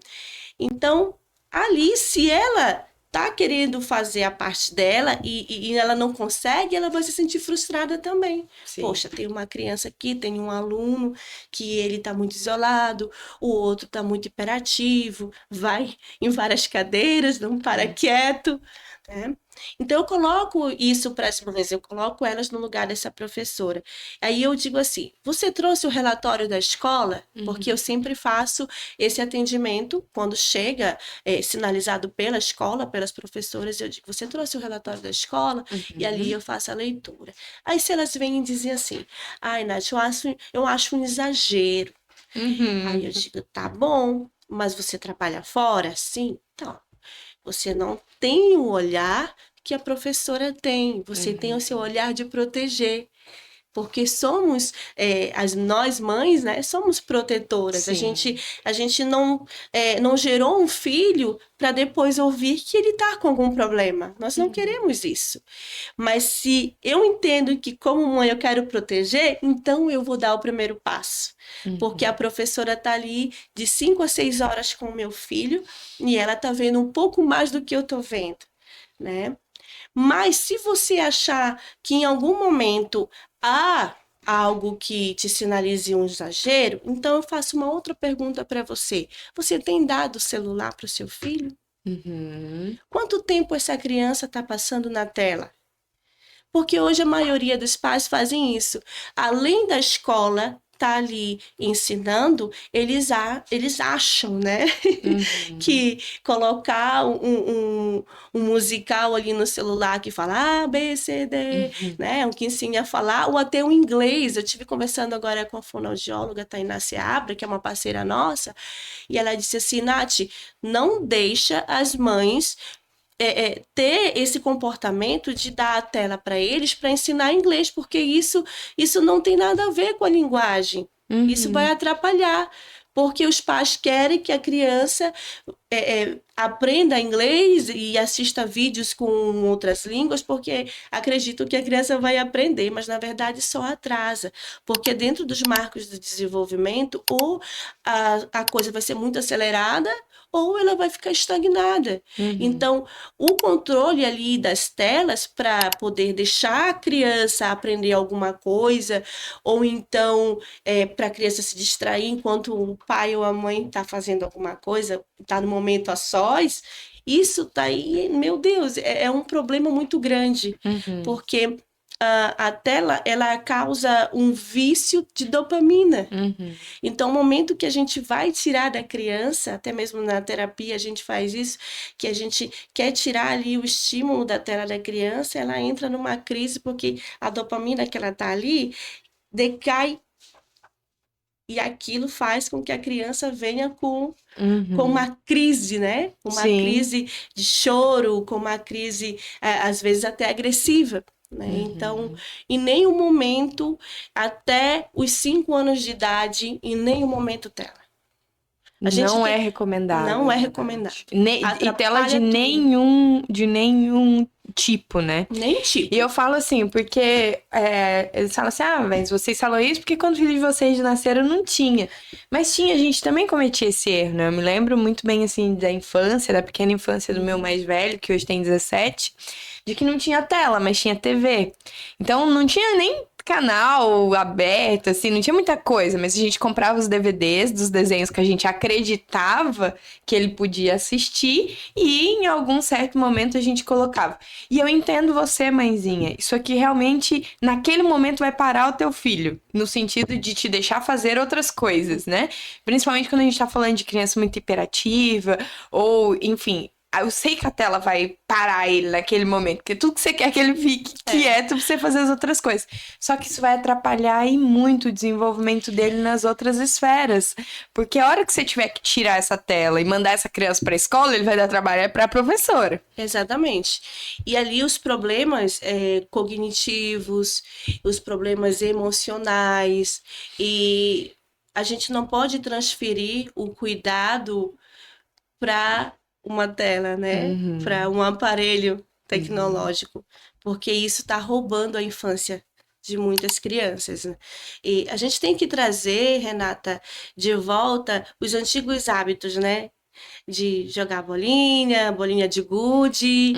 Então, ali, se ela tá querendo fazer a parte dela e ela não consegue, ela vai se sentir frustrada também. Sim. Poxa, tem uma criança aqui, tem um aluno que ele tá muito isolado, o outro tá muito hiperativo, vai em várias cadeiras, não para quieto, né? Então, eu coloco isso para as mães, eu coloco elas no lugar dessa professora. Aí eu digo assim: você trouxe o relatório da escola? Porque eu sempre faço esse atendimento quando chega sinalizado pela escola, pelas professoras, eu digo: você trouxe o relatório da escola? E ali eu faço a leitura. Aí se elas vêm e dizem assim: ai, Nath, eu acho um exagero. Aí eu digo: tá bom, mas você trabalha fora? Sim. Então, você não tem o olhar que a professora tem, você tem o seu olhar de proteger. Porque somos, nós mães, né, somos protetoras. A Sim. gente, a gente não gerou um filho para depois ouvir que ele está com algum problema. Nós não queremos isso. Mas se eu entendo que, como mãe, eu quero proteger, então eu vou dar o primeiro passo. Porque a professora está ali de 5 a 6 horas com o meu filho e ela está vendo um pouco mais do que eu estou vendo, né? Mas se você achar que em algum momento há algo que te sinalize um exagero, então eu faço uma outra pergunta para você. Você tem dado o celular para o seu filho? Quanto tempo essa criança está passando na tela? Porque hoje a maioria dos pais fazem isso. Além da escola estar ali ensinando, eles acham, né? Que colocar um musical ali no celular que fala A, B, C, D, né? Um que ensine a falar, ou até o inglês. Eu tive conversando agora com a fonoaudióloga Tainá Seabra, que é uma parceira nossa, e ela disse assim: Nath, não deixa as mães ter esse comportamento de dar a tela para eles para ensinar inglês, porque isso não tem nada a ver com a linguagem. Isso vai atrapalhar, porque os pais querem que a criança aprenda inglês e assista vídeos com outras línguas, porque acreditam que a criança vai aprender, mas na verdade só atrasa, porque dentro dos marcos do desenvolvimento, ou a coisa vai ser muito acelerada, ou ela vai ficar estagnada. Então, o controle ali das telas para poder deixar a criança aprender alguma coisa, ou então para a criança se distrair enquanto o pai ou a mãe está fazendo alguma coisa, está no momento a sós, isso tá aí, meu Deus, é um problema muito grande, porque a tela, ela causa um vício de dopamina. Então, o momento que a gente vai tirar da criança, até mesmo na terapia a gente faz isso, que a gente quer tirar ali o estímulo da tela da criança, ela entra numa crise porque a dopamina que ela tá ali decai e aquilo faz com que a criança venha com uma crise, né? Uma Sim. crise de choro, com uma crise, às vezes até agressiva. Né? Então, em nenhum momento, até os 5 anos de idade, em nenhum momento tela. Não é recomendado. Não é recomendado. E tela de Atrapalha tudo. nenhum tipo, né? Nem tipo. E eu falo assim, porque eles falam assim: ah, mas vocês falam isso porque quando os filhos de vocês nasceram não tinha. Mas tinha, a gente também cometia esse erro, né? Eu me lembro muito bem, assim, da infância, da pequena infância do meu mais velho, que hoje tem 17, de que não tinha tela, mas tinha TV. Então não tinha nem canal aberto, assim, não tinha muita coisa, mas a gente comprava os DVDs dos desenhos que a gente acreditava que ele podia assistir e em algum certo momento a gente colocava. E eu entendo você, mãezinha, isso aqui realmente naquele momento vai parar o teu filho, no sentido de te deixar fazer outras coisas, né? Principalmente quando a gente tá falando de criança muito hiperativa ou, enfim, eu sei que a tela vai parar ele naquele momento, porque tudo que você quer é que ele fique quieto pra você fazer as outras coisas. Só que isso vai atrapalhar e muito o desenvolvimento dele nas outras esferas. Porque a hora que você tiver que tirar essa tela e mandar essa criança pra escola, ele vai dar trabalho pra professora. Exatamente. E ali os problemas cognitivos, os problemas emocionais, e a gente não pode transferir o cuidado para uma tela, né? Para um aparelho tecnológico, porque isso está roubando a infância de muitas crianças, né? E a gente tem que trazer, Renata, de volta os antigos hábitos, né? De jogar bolinha, bolinha de gude.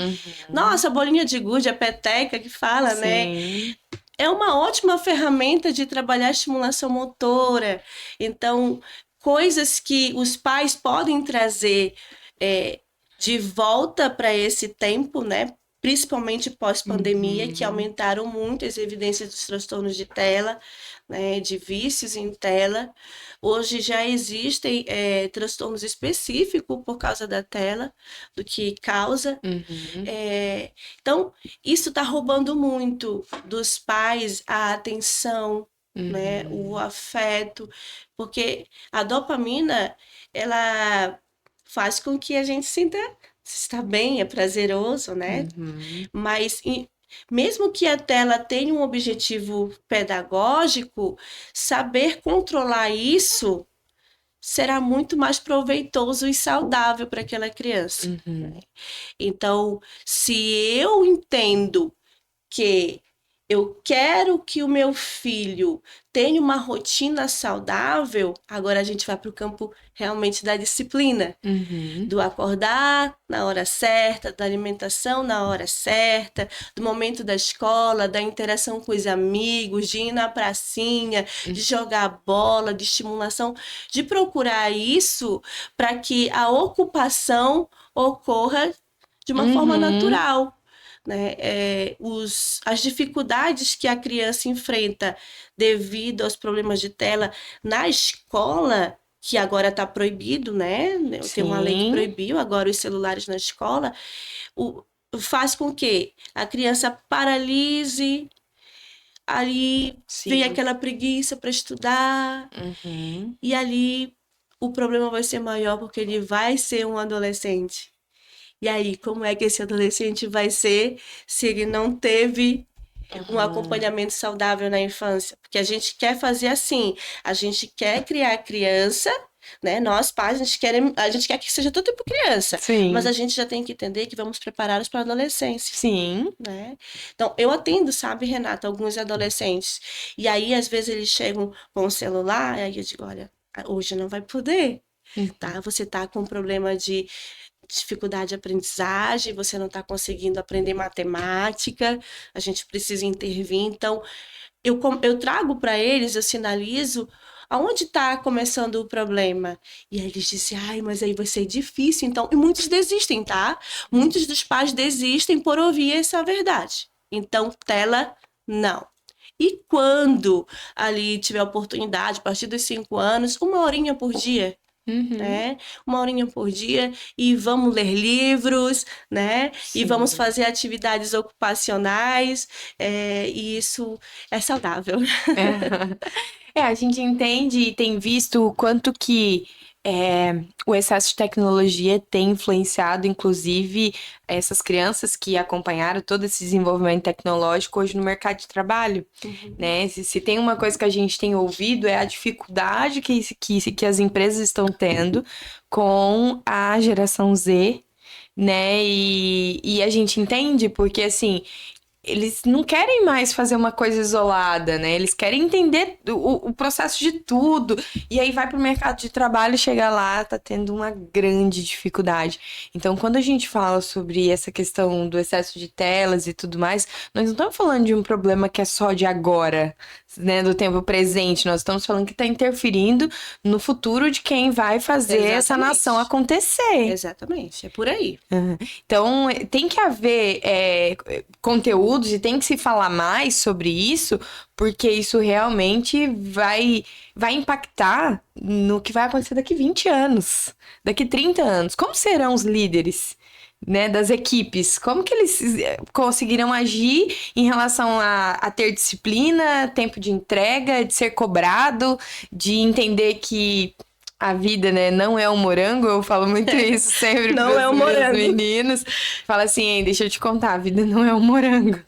Nossa, bolinha de gude, a peteca que fala, né? Sim. É uma ótima ferramenta de trabalhar a estimulação motora. Então, coisas que os pais podem trazer é, de volta para esse tempo, né? Principalmente pós-pandemia, que aumentaram muito as evidências dos transtornos de tela, né? De vícios em tela. Hoje já existem transtornos específicos por causa da tela, do que causa. É, então, isso está roubando muito dos pais a atenção, né, o afeto, porque a dopamina, ela faz com que a gente sinta está bem, é prazeroso, né? Mas mesmo que a tela tenha um objetivo pedagógico, saber controlar isso será muito mais proveitoso e saudável para aquela criança. Então, se eu entendo que eu quero que o meu filho tenha uma rotina saudável, agora a gente vai para o campo realmente da disciplina, do acordar na hora certa, da alimentação na hora certa, do momento da escola, da interação com os amigos, de ir na pracinha, de jogar bola, de estimulação, de procurar isso para que a ocupação ocorra de uma forma natural. Né? As dificuldades que a criança enfrenta devido aos problemas de tela na escola, que agora está proibido, né? Tem uma lei que proibiu agora os celulares na escola, faz com que a criança paralise, ali vem aquela preguiça para estudar, e ali o problema vai ser maior porque ele vai ser um adolescente. E aí, como é que esse adolescente vai ser se ele não teve um acompanhamento saudável na infância? Porque a gente quer fazer assim, a gente quer criar criança, né? Nós, pais, a gente quer que seja todo tipo criança. Mas a gente já tem que entender que vamos prepará-los para a adolescência. Né? Então, eu atendo, sabe, Renata, alguns adolescentes. E aí, às vezes, eles chegam com o celular, e aí eu digo, olha, hoje não vai poder. Tá? Você tá com problema de dificuldade de aprendizagem, você não está conseguindo aprender matemática, a gente precisa intervir. Então, eu trago para eles, eu sinalizo aonde está começando o problema. E aí eles dizem, ai, mas aí vai ser difícil. Então, e muitos desistem, tá? Muitos dos pais desistem por ouvir essa verdade. Então, tela, não. E quando ali tiver oportunidade, a partir dos 5 anos, 1 horinha por dia, né? 1 horinha por dia, e vamos ler livros, né? E vamos fazer atividades ocupacionais, e isso é saudável. A gente entende e tem visto o quanto que o excesso de tecnologia tem influenciado, inclusive, essas crianças que acompanharam todo esse desenvolvimento tecnológico hoje no mercado de trabalho, né? Se tem uma coisa que a gente tem ouvido é a dificuldade que as empresas estão tendo com a geração Z, né? E a gente entende porque, assim, eles não querem mais fazer uma coisa isolada, né? Eles querem entender o processo de tudo. E aí vai pro mercado de trabalho, chega lá, tá tendo uma grande dificuldade. Então, quando a gente fala sobre essa questão do excesso de telas e tudo mais, nós não estamos falando de um problema que é só de agora, né? Do tempo presente. Nós estamos falando que tá interferindo no futuro de quem vai fazer essa nação acontecer. Exatamente, é por aí. Então, tem que haver conteúdos e tem que se falar mais sobre isso, porque isso realmente vai impactar no que vai acontecer daqui 20 anos, daqui 30 anos. Como serão os líderes, né, das equipes? Como que eles conseguirão agir em relação a ter disciplina, tempo de entrega, de ser cobrado, de entender que a vida, né, não é um morango? Eu falo muito isso sempre para os meus meninos. Fala assim, deixa eu te contar, a vida não é um morango.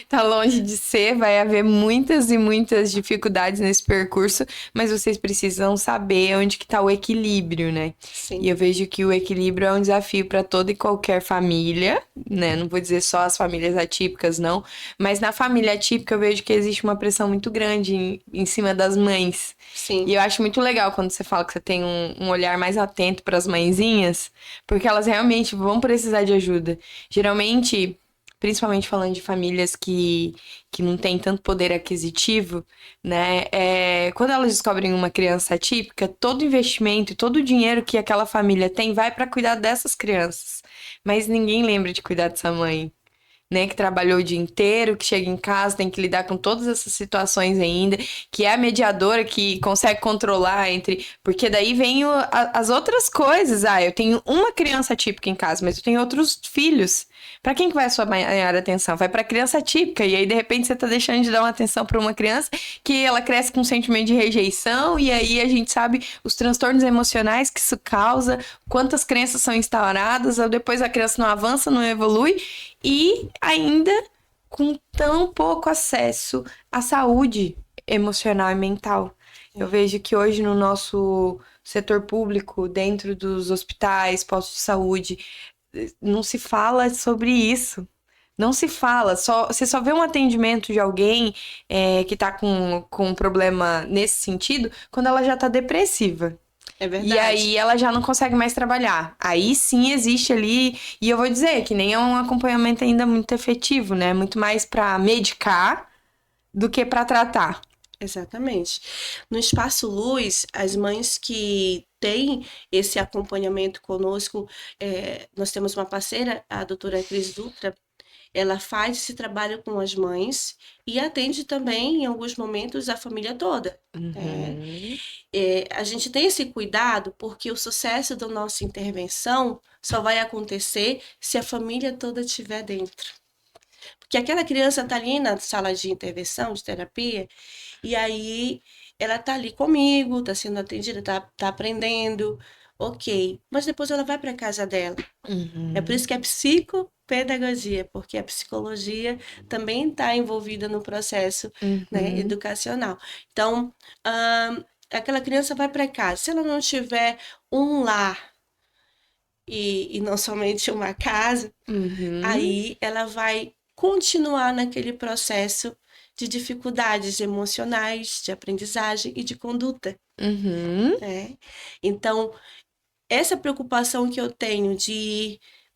Tá longe de ser, vai haver muitas e muitas dificuldades nesse percurso, mas vocês precisam saber onde que tá o equilíbrio, né? E Sim, eu vejo que o equilíbrio é um desafio para toda e qualquer família, né? Não vou dizer só as famílias atípicas, não, mas na família atípica eu vejo que existe uma pressão muito grande em cima das mães. E sim, eu acho muito legal quando você fala que você tem um olhar mais atento para as mãezinhas, porque elas realmente vão precisar de ajuda. Geralmente, principalmente falando de famílias que não têm tanto poder aquisitivo, né? Quando elas descobrem uma criança atípica, todo investimento e todo o dinheiro que aquela família tem vai para cuidar dessas crianças. Mas ninguém lembra de cuidar dessa mãe, né, que trabalhou o dia inteiro, que chega em casa, tem que lidar com todas essas situações ainda, que é a mediadora que consegue controlar entre. Porque daí vem as outras coisas. Ah, eu tenho uma criança típica em casa, mas eu tenho outros filhos. Pra quem que vai a sua maior atenção? Vai pra criança típica. E aí, de repente, você tá deixando de dar uma atenção pra uma criança que ela cresce com um sentimento de rejeição, e aí a gente sabe os transtornos emocionais que isso causa, quantas crenças são instauradas, ou depois a criança não avança, não evolui, e ainda com tão pouco acesso à saúde emocional e mental. Eu é, vejo que hoje no nosso setor público, dentro dos hospitais, postos de saúde, não se fala sobre isso. Não se fala, você só vê um atendimento de alguém que tá com um problema nesse sentido quando ela já tá depressiva. é E aí verdade. ela já não consegue mais trabalhar. Aí sim existe ali, e eu vou dizer que nem é um acompanhamento ainda muito efetivo, né? Muito mais pra medicar do que pra tratar. Exatamente. No Espaço Luz, as mães que têm esse acompanhamento conosco, nós temos uma parceira, a doutora Cris Dutra, ela faz esse trabalho com as mães e atende também, em alguns momentos, a família toda. É, Uhum. a gente tem esse cuidado porque o sucesso da nossa intervenção só vai acontecer se a família toda estiver dentro. Porque aquela criança está ali na sala de intervenção, de terapia, e aí ela tá ali comigo, tá sendo atendida, tá aprendendo, ok. Mas depois ela vai para casa dela. É por Uhum. isso que é psicopedagogia, porque a psicologia também está envolvida no processo, né, Uhum. educacional. Então, aquela criança vai para casa. Se ela não tiver um lar e não somente uma casa, Uhum. aí ela vai continuar naquele processo de dificuldades emocionais, de aprendizagem e de conduta, Uhum. né? Então, essa preocupação que eu tenho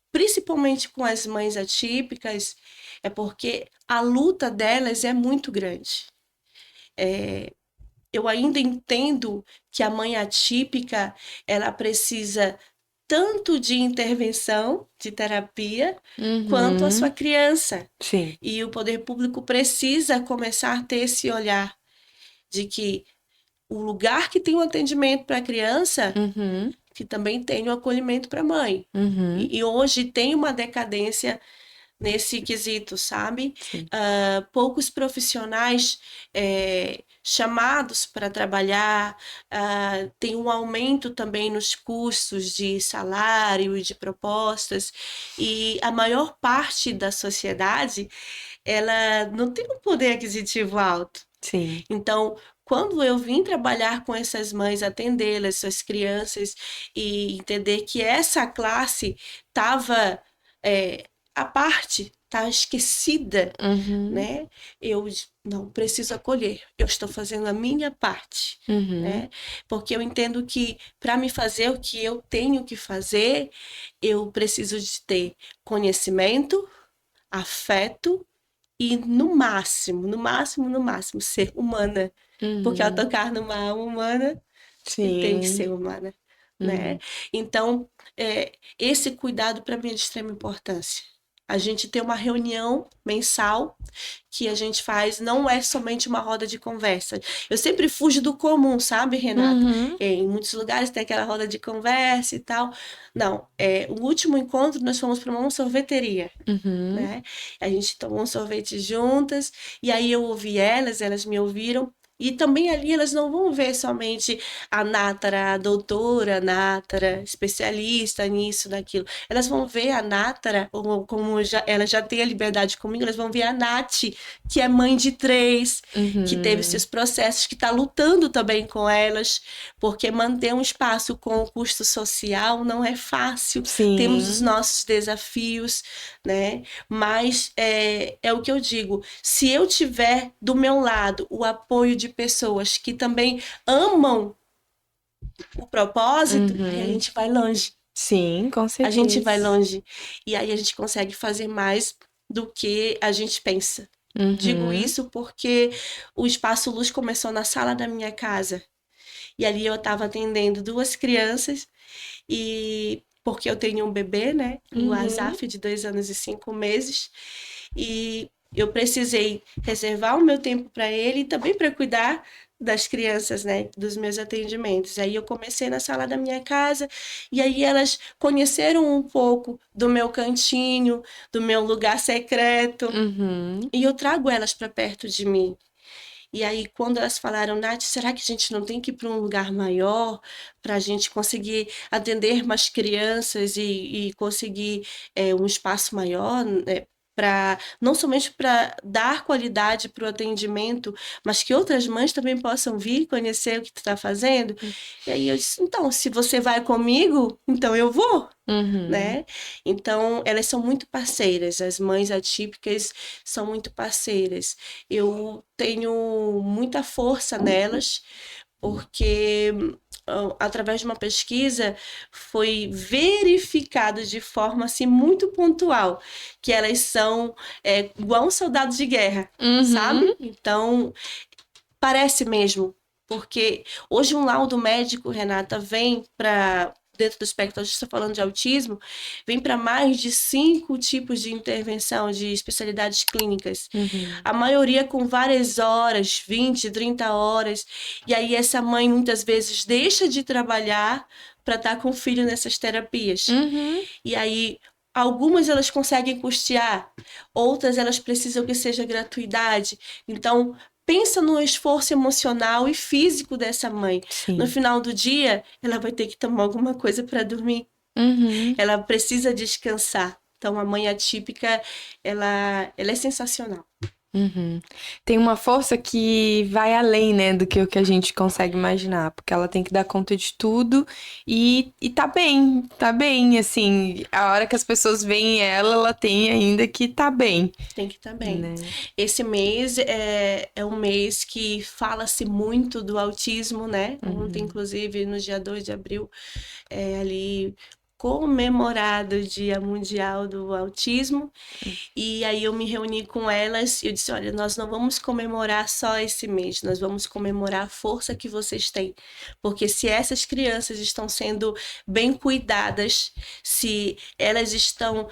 principalmente com as mães atípicas, é porque a luta delas é muito grande. Eu ainda entendo que a mãe atípica, ela precisa tanto de intervenção, de terapia, quanto a sua Uhum. criança. Sim. E o poder público precisa começar a ter esse olhar de que o lugar que tem o atendimento para a criança, Uhum. que também tem o acolhimento para a mãe. Uhum. E hoje tem uma decadência nesse quesito, sabe? Sim. Poucos profissionais chamados para trabalhar, tem um aumento também nos custos de salário e de propostas, e a maior parte da sociedade ela não tem um poder aquisitivo alto. Sim. Então, quando eu vim trabalhar com essas mães, atendê-las, essas crianças, e entender que essa classe estava à parte, está esquecida, Uhum. né? Eu não preciso acolher, eu estou fazendo a minha parte, Uhum. né? Porque eu entendo que para me fazer o que eu tenho que fazer, eu preciso de ter conhecimento, afeto e no máximo, no máximo, no máximo, ser humana. Porque ao Uhum. tocar numa alma humana, eu tenho que Sim. ser humana, né? Uhum. Então, esse cuidado para mim é de extrema importância. A gente tem uma reunião mensal que a gente faz, não é somente uma roda de conversa. Eu sempre fujo do comum, sabe, Renata? Uhum. Em muitos lugares tem aquela roda de conversa e tal. Não, o último encontro nós fomos para uma sorveteria, Uhum. né? A gente tomou um sorvete juntas, e aí eu ouvi elas me ouviram, E também ali elas não vão ver somente a Nátara, a doutora Nátara, especialista nisso, naquilo. Elas vão ver a Nátara, ou como ela já tem a liberdade comigo, elas vão ver a Nath, que é mãe de 3, que teve Uhum. seus processos, que está lutando também com elas, porque manter um espaço com o custo social não é fácil. Temos os Sim. nossos desafios, né? Mas é o que eu digo, se eu tiver do meu lado o apoio de pessoas que também amam o propósito, aí a Uhum. gente vai longe. Sim, com A gente vai certeza. longe. E aí a gente consegue fazer mais do que a gente pensa. Digo Uhum. isso porque o Espaço Luz começou na sala da minha casa. E ali eu estava atendendo 2 crianças e porque eu tenho um bebê, né? O Uhum. Azaf, de 2 anos e 5 meses. E eu precisei reservar o meu tempo para ele e também para cuidar das crianças, né, dos meus atendimentos. Aí eu comecei na sala da minha casa e aí elas conheceram um pouco do meu cantinho, do meu lugar secreto, Uhum. e eu trago elas para perto de mim. E aí, quando elas falaram, Nath, será que a gente não tem que ir para um lugar maior para a gente conseguir atender mais crianças e conseguir um espaço maior, né? Para não somente para dar qualidade para o atendimento, mas que outras mães também possam vir conhecer o que tu está fazendo. E aí eu disse, então, se você vai comigo, então eu vou, Uhum. né? Então, elas são muito parceiras, as mães atípicas são muito parceiras. Eu tenho muita força nelas, porque através de uma pesquisa foi verificado de forma assim muito pontual que elas são igual um soldado de guerra, Uhum. sabe? Então, parece mesmo, porque hoje um laudo médico, Renata, vem para dentro do espectro, a gente está falando de autismo, vem para mais de 5 tipos de intervenção, de especialidades clínicas. Uhum. A maioria com várias horas, 20, 30 horas. E aí essa mãe muitas vezes deixa de trabalhar para estar com o filho nessas terapias. Uhum. E aí algumas elas conseguem custear, outras elas precisam que seja gratuidade. Então, pensa no esforço emocional e físico dessa mãe. No Sim. final do dia, ela vai ter que tomar alguma coisa para dormir. Uhum. Ela precisa descansar. Então, a mãe atípica, ela é sensacional. Uhum. Tem uma força que vai além, né, do que o que a gente consegue imaginar, porque ela tem que dar conta de tudo e tá bem, assim, a hora que as pessoas veem ela, ela tem ainda que tá bem, Tem que estar bem. né? Esse mês é um mês que fala-se muito do autismo, né? Ontem, Uhum. inclusive, no dia 2 de abril, ali comemorado o Dia Mundial do Autismo. E aí eu me reuni com elas e eu disse: olha, nós não vamos comemorar só esse mês, nós vamos comemorar a força que vocês têm. Porque se essas crianças estão sendo bem cuidadas, se elas estão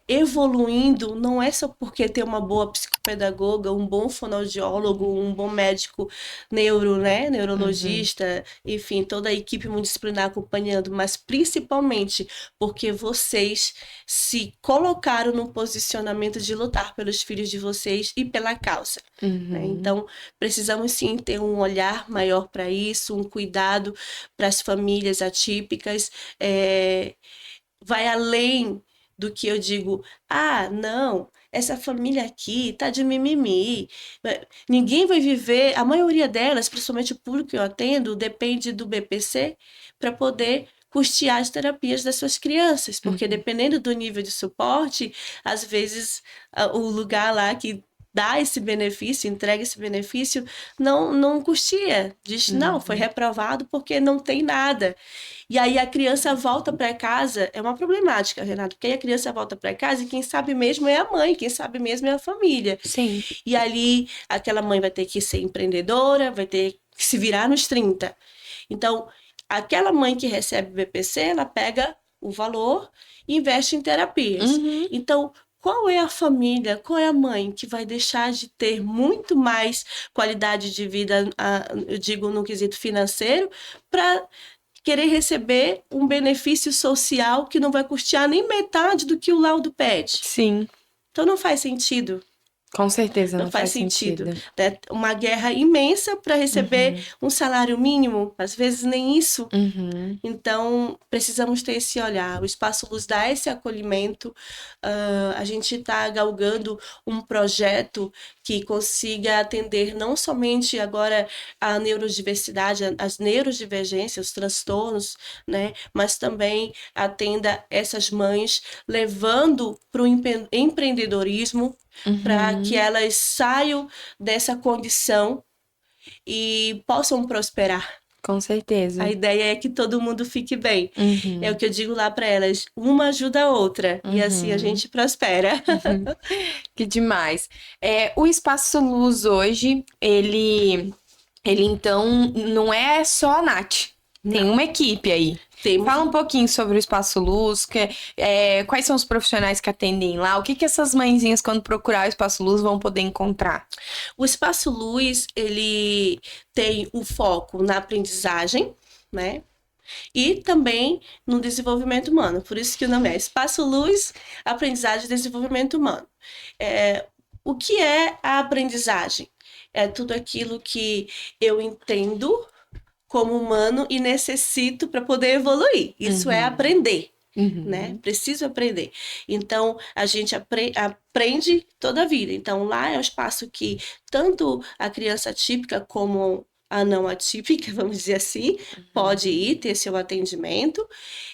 evoluindo, não é só porque tem uma boa psicopedagoga, um bom fonoaudiólogo, um bom médico né, Uhum. neurologista, enfim, toda a equipe multidisciplinar acompanhando, mas principalmente porque vocês se colocaram no posicionamento de lutar pelos filhos de vocês e pela causa. Né? Uhum. Então, precisamos sim ter um olhar maior para isso, um cuidado para as famílias atípicas. Vai além do que eu digo, não, essa família aqui tá de mimimi. Ninguém vai viver, a maioria delas, principalmente o público que eu atendo, depende do BPC para poder custear as terapias das suas crianças, porque Uhum. dependendo do nível de suporte, às vezes o lugar lá que dá esse benefício, entrega esse benefício, não custeia. Diz, não, foi Uhum. reprovado porque não tem nada. E aí a criança volta para casa, é uma problemática, Renato, porque aí a criança volta para casa e quem sabe mesmo é a mãe, quem sabe mesmo é a família. Sim. E ali aquela mãe vai ter que ser empreendedora, vai ter que se virar nos 30. Então, aquela mãe que recebe BPC, ela pega o valor e investe em terapias. Uhum. Então, qual é a família, qual é a mãe que vai deixar de ter muito mais qualidade de vida, eu digo no quesito financeiro, para querer receber um benefício social que não vai custear nem metade do que o laudo pede. Sim, Então não faz sentido. Com certeza Não não faz faz sentido. sentido. Né? Uma guerra imensa para receber Uhum, um salário mínimo, às vezes nem isso. uhum, Então, precisamos ter esse olhar. O Espaço Luz dá esse acolhimento. A gente está galgando um projeto que consiga atender não somente agora a neurodiversidade, as neurodivergências, os transtornos, né? Mas também atenda essas mães, levando para o empreendedorismo, para que uhum. elas saiam dessa condição e possam prosperar. Com A certeza. ideia é que todo mundo fique bem. É o Uhum, que eu digo lá para elas, uma ajuda a outra e assim a uhum, gente prospera. uhum. Que demais. O Espaço Luz hoje, ele então não é só a Nath. Tem Não, uma equipe aí. temos Fala um pouquinho sobre o Espaço Luz, quais são os profissionais que atendem lá, o que que essas mãezinhas, quando procurar o Espaço Luz, vão poder encontrar? o Espaço Luz, ele tem o foco na aprendizagem, né? E também no desenvolvimento humano. Por isso que o nome é Espaço Luz, Aprendizagem e Desenvolvimento Humano. É, o que é a aprendizagem? É tudo aquilo que eu entendo como humano e necessito para poder evoluir. Isso é Uhum, aprender, né? uhum, Preciso aprender. Então, a gente aprende toda a vida. Então, lá é um espaço que tanto a criança típica como a não atípica, vamos dizer assim, pode uhum, ir ter seu atendimento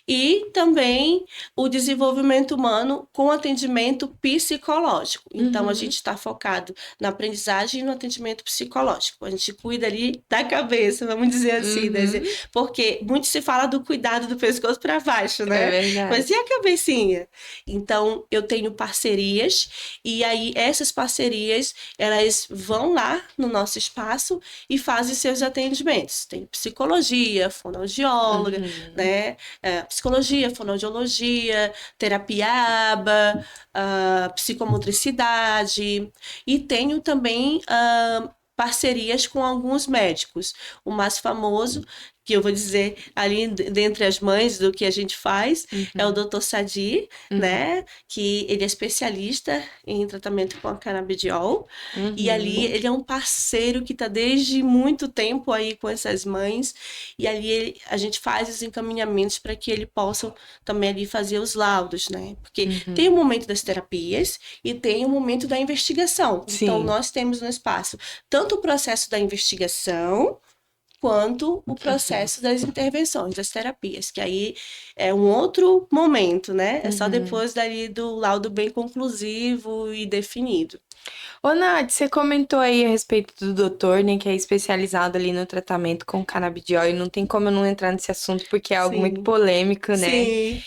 e também o desenvolvimento humano com atendimento psicológico. Então, a gente uhum, está focado na aprendizagem e no atendimento psicológico. A gente cuida ali da cabeça, vamos dizer assim, né? uhum. Porque muito se fala do cuidado do pescoço para baixo, É né? Mas e verdade. a cabecinha? Então, eu tenho parcerias e aí essas parcerias, elas vão lá no nosso espaço e fazem seus atendimentos. Tem psicologia, fonoaudióloga, Uhum, né? Psicologia, fonoaudiologia, terapia ABA, psicomotricidade e tenho também parcerias com alguns médicos. O mais famoso, que eu vou dizer ali dentre as mães do que a gente faz, é o uhum, Dr. Sadi, uhum, né? Que ele é especialista em tratamento com a canabidiol. E ali uhum, ele é um parceiro que está desde muito tempo aí com essas mães. E ali a gente faz os encaminhamentos para que ele possa também ali fazer os laudos, né? Porque tem o uhum. momento das terapias e tem o momento da investigação. Então, Sim. nós temos no espaço tanto o processo da investigação quanto o Uhum, processo das intervenções, das terapias, que aí é um outro momento, né? É só uhum. depois dali do laudo bem conclusivo e definido. Ô, Nath, você comentou aí a respeito do doutor, né, que é especializado ali no tratamento com canabidiol, e não tem como eu não entrar nesse assunto porque é algo muito Sim, polêmico, né? sim.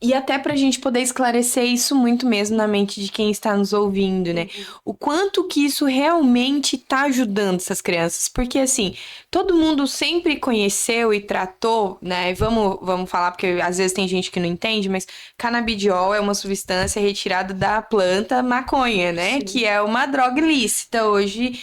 E até para a gente poder esclarecer isso muito mesmo na mente de quem está nos ouvindo, né? Uhum. O quanto que isso realmente está ajudando essas crianças. Porque, assim, todo mundo sempre conheceu e tratou, né? Vamos falar, porque às vezes tem gente que não entende, mas canabidiol é uma substância retirada da planta maconha, né? Que Sim, é uma droga ilícita hoje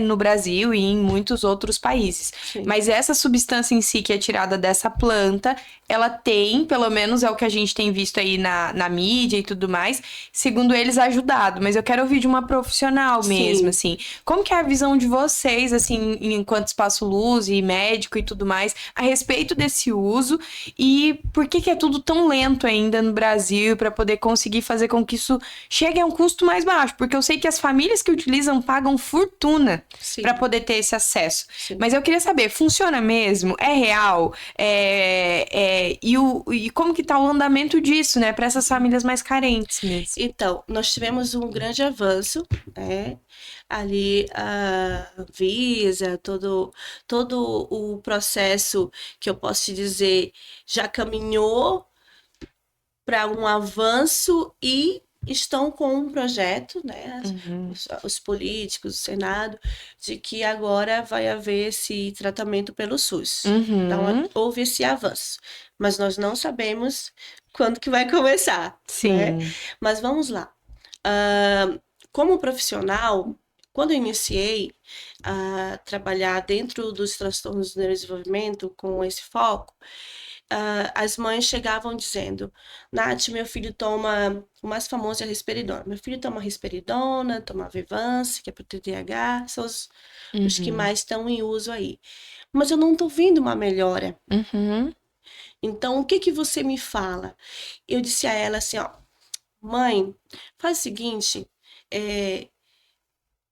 no Brasil e em muitos outros países. sim, Mas essa substância em si, que é tirada dessa planta, ela tem, pelo menos é o que a gente tem visto aí na mídia e tudo mais, segundo eles, ajudado. Mas eu quero ouvir de uma profissional mesmo, sim. assim. Como que é a visão de vocês, assim, enquanto espaço luz e médico e tudo mais, a respeito desse uso e por que que é tudo tão lento ainda no Brasil para poder conseguir fazer com que isso chegue a um custo mais baixo? Porque eu sei que as famílias que utilizam pagam fortuna para Sim, poder ter esse acesso. sim. Mas eu queria saber, funciona mesmo? É real? E como que tá o andamento disso, né, para essas famílias mais carentes mesmo? Então, nós tivemos um grande avanço, né? Ali a Visa, todo o processo que eu posso te dizer já caminhou para um avanço e estão com um projeto, né? Uhum, Os políticos, o Senado, de que agora vai haver esse tratamento pelo SUS. Então, uhum, houve esse avanço, mas nós não sabemos quando que vai começar, né? sim, Mas vamos lá. Ah, como profissional, Quando eu iniciei a trabalhar dentro dos transtornos do neurodesenvolvimento com esse foco, as mães chegavam dizendo: Nath, meu filho toma, o mais famoso é a risperidona. Meu filho toma risperidona, toma Vivance, que é para o TDAH, são os que Uhum. mais estão em uso aí. Mas eu não estou vendo uma melhora. Uhum. Então, o que que você me fala? Eu disse a ela assim, ó, mãe, faz o seguinte, é,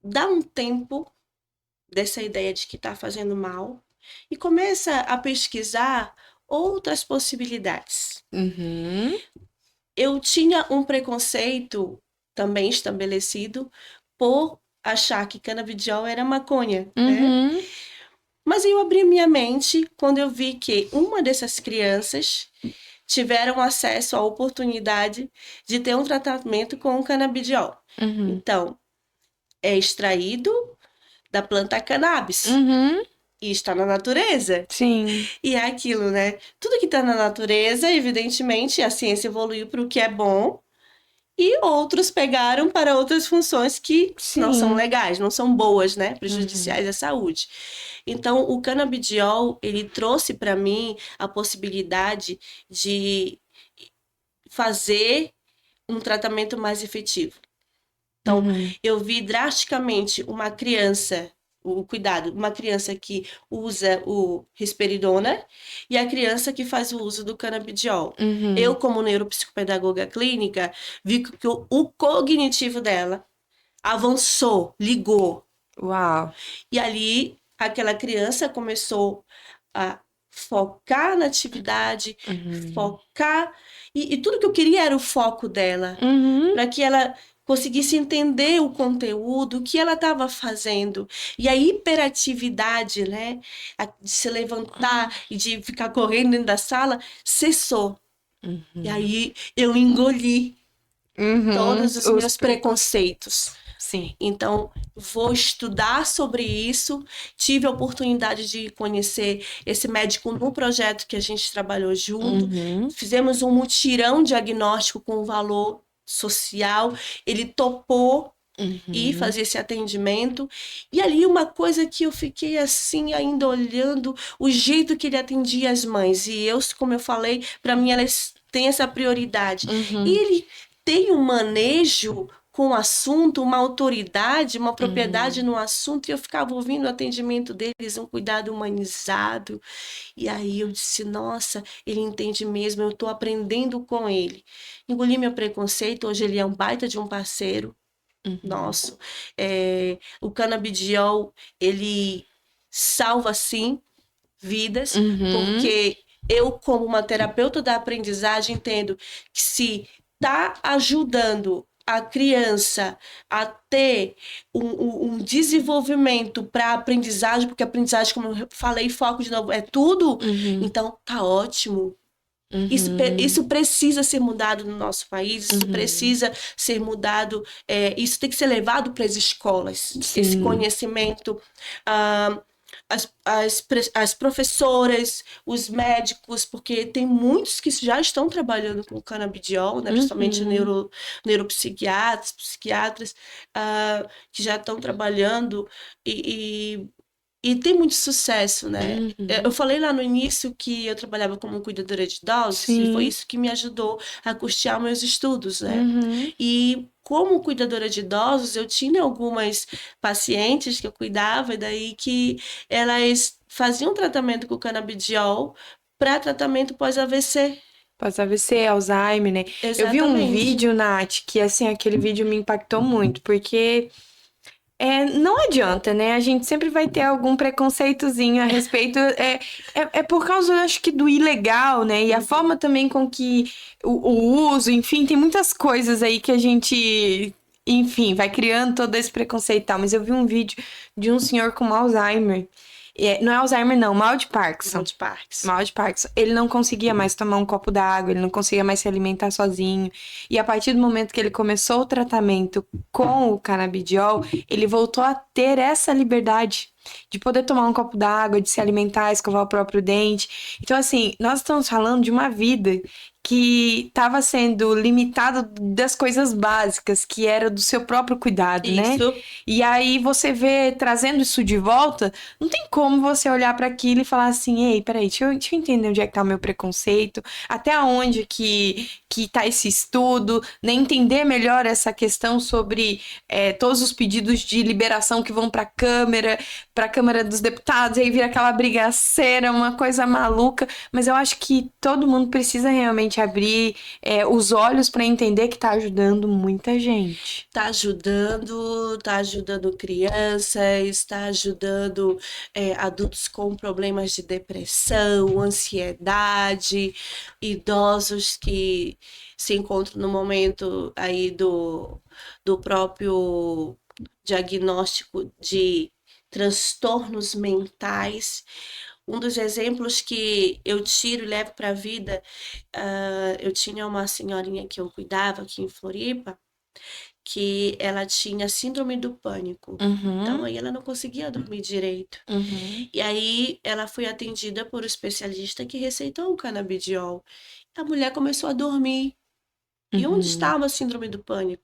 dá um tempo dessa ideia de que está fazendo mal e começa a pesquisar outras possibilidades. Uhum. Eu tinha um preconceito também estabelecido por achar que canabidiol era maconha, né? Uhum. Mas eu abri minha mente quando eu vi que uma dessas crianças tiveram acesso à oportunidade de ter um tratamento com o canabidiol. Uhum. Então, é extraído da planta cannabis Uhum. e está na natureza. Sim. E é aquilo, né? Tudo que está na natureza, evidentemente, a ciência evoluiu para o que é bom e outros pegaram para outras funções que não são Sim. legais, não são boas, né? Uhum. Prejudiciais à saúde. Então, o canabidiol, ele trouxe para mim a possibilidade de fazer um tratamento mais efetivo. Então, Uhum. eu vi drasticamente uma criança, o cuidado, uma criança que usa o risperidona e a criança que faz o uso do canabidiol. Eu, Uhum. como neuropsicopedagoga clínica, vi que o cognitivo dela avançou, ligou. Uau. E ali, aquela criança começou a focar na atividade, Uhum. focar. E tudo que eu queria era o foco dela, Uhum. para que ela conseguisse entender o conteúdo, o que ela estava fazendo. E a hiperatividade, né, de se levantar e de ficar correndo dentro da sala, cessou. E Uhum. aí eu engoli Uhum. todos os Os meus precos. preconceitos. Sim. Então, vou estudar sobre isso. Tive a oportunidade de conhecer esse médico no projeto que a gente trabalhou junto. Uhum. Fizemos um mutirão diagnóstico com valor social. Ele topou ir Uhum. fazer esse atendimento. E ali uma coisa que eu fiquei assim ainda olhando o jeito que ele atendia as mães. E eu, como eu falei, para mim elas têm essa prioridade. E Uhum. ele tem um manejo com o assunto, uma autoridade, uma propriedade Uhum. no assunto, e eu ficava ouvindo o atendimento deles, um cuidado humanizado. E aí eu disse, nossa, ele entende mesmo, eu estou aprendendo com ele. Engoli meu preconceito, hoje ele é um baita de um parceiro Uhum. nosso. O canabidiol, ele salva, sim, vidas, Uhum. porque eu, como uma terapeuta da aprendizagem, entendo que se está ajudando a criança a ter um desenvolvimento para a aprendizagem, porque a aprendizagem, como eu falei, foco de novo, é tudo, Uhum. então tá ótimo. Uhum. Isso precisa ser mudado no nosso país, isso Uhum. precisa ser mudado, isso tem que ser levado para as escolas, esse Sim. conhecimento. Ah, as professoras, os médicos, porque tem muitos que já estão trabalhando com canabidiol, né, principalmente Uhum. neuropsiquiatras, psiquiatras, que já estão trabalhando e tem muito sucesso, né? Eu Uhum. falei lá no início que eu trabalhava como cuidadora de idosos e foi Sim. isso que me ajudou a custear meus estudos, né? Uhum. E como cuidadora de idosos, eu tinha algumas pacientes que eu cuidava e daí que elas faziam tratamento com canabidiol para tratamento pós-AVC. Pós-AVC, Alzheimer, né? Eu vi um Exatamente. vídeo, Nath, que assim, aquele vídeo me impactou muito, porque não adianta, né? A gente sempre vai ter algum preconceitozinho a respeito. É por causa, eu acho que, do ilegal, né? E a Uhum. forma também com que o uso, enfim, tem muitas coisas aí que a gente, enfim, vai criando todo esse preconceito e tal. Mas eu vi um vídeo de um senhor com Alzheimer. Não é Alzheimer, não, mal de Parkinson. Round Parks. Mal de Parkinson. Ele não conseguia mais tomar um copo d'água, ele não conseguia mais se alimentar sozinho. E a partir do momento que ele começou o tratamento com o canabidiol, ele voltou a ter essa liberdade de poder tomar um copo d'água, de se alimentar, escovar o próprio dente. Então, assim, nós estamos falando de uma vida que estava sendo limitado das coisas básicas, que era do seu próprio cuidado, né? Isso. E aí você vê, trazendo isso de volta, não tem como você olhar para aquilo e falar assim, ei, peraí, deixa eu entender onde é que tá o meu preconceito, até onde que tá esse estudo, né? Entender melhor essa questão sobre todos os pedidos de liberação que vão para a Câmara dos Deputados, e aí vira aquela brigaceira, uma coisa maluca, mas eu acho que todo mundo precisa realmente abrir os olhos para entender que tá ajudando muita gente. Tá ajudando crianças, tá ajudando adultos com problemas de depressão, ansiedade, idosos que se encontram no momento aí do próprio diagnóstico de transtornos mentais. Um dos exemplos que eu tiro e levo para a vida, eu tinha uma senhorinha que eu cuidava aqui em Floripa, que ela tinha síndrome do pânico. Então, Uhum, aí ela não conseguia dormir direito. uhum, E aí ela foi atendida por um especialista que receitou um canabidiol. A mulher começou a dormir. E onde uhum, estava a síndrome do pânico?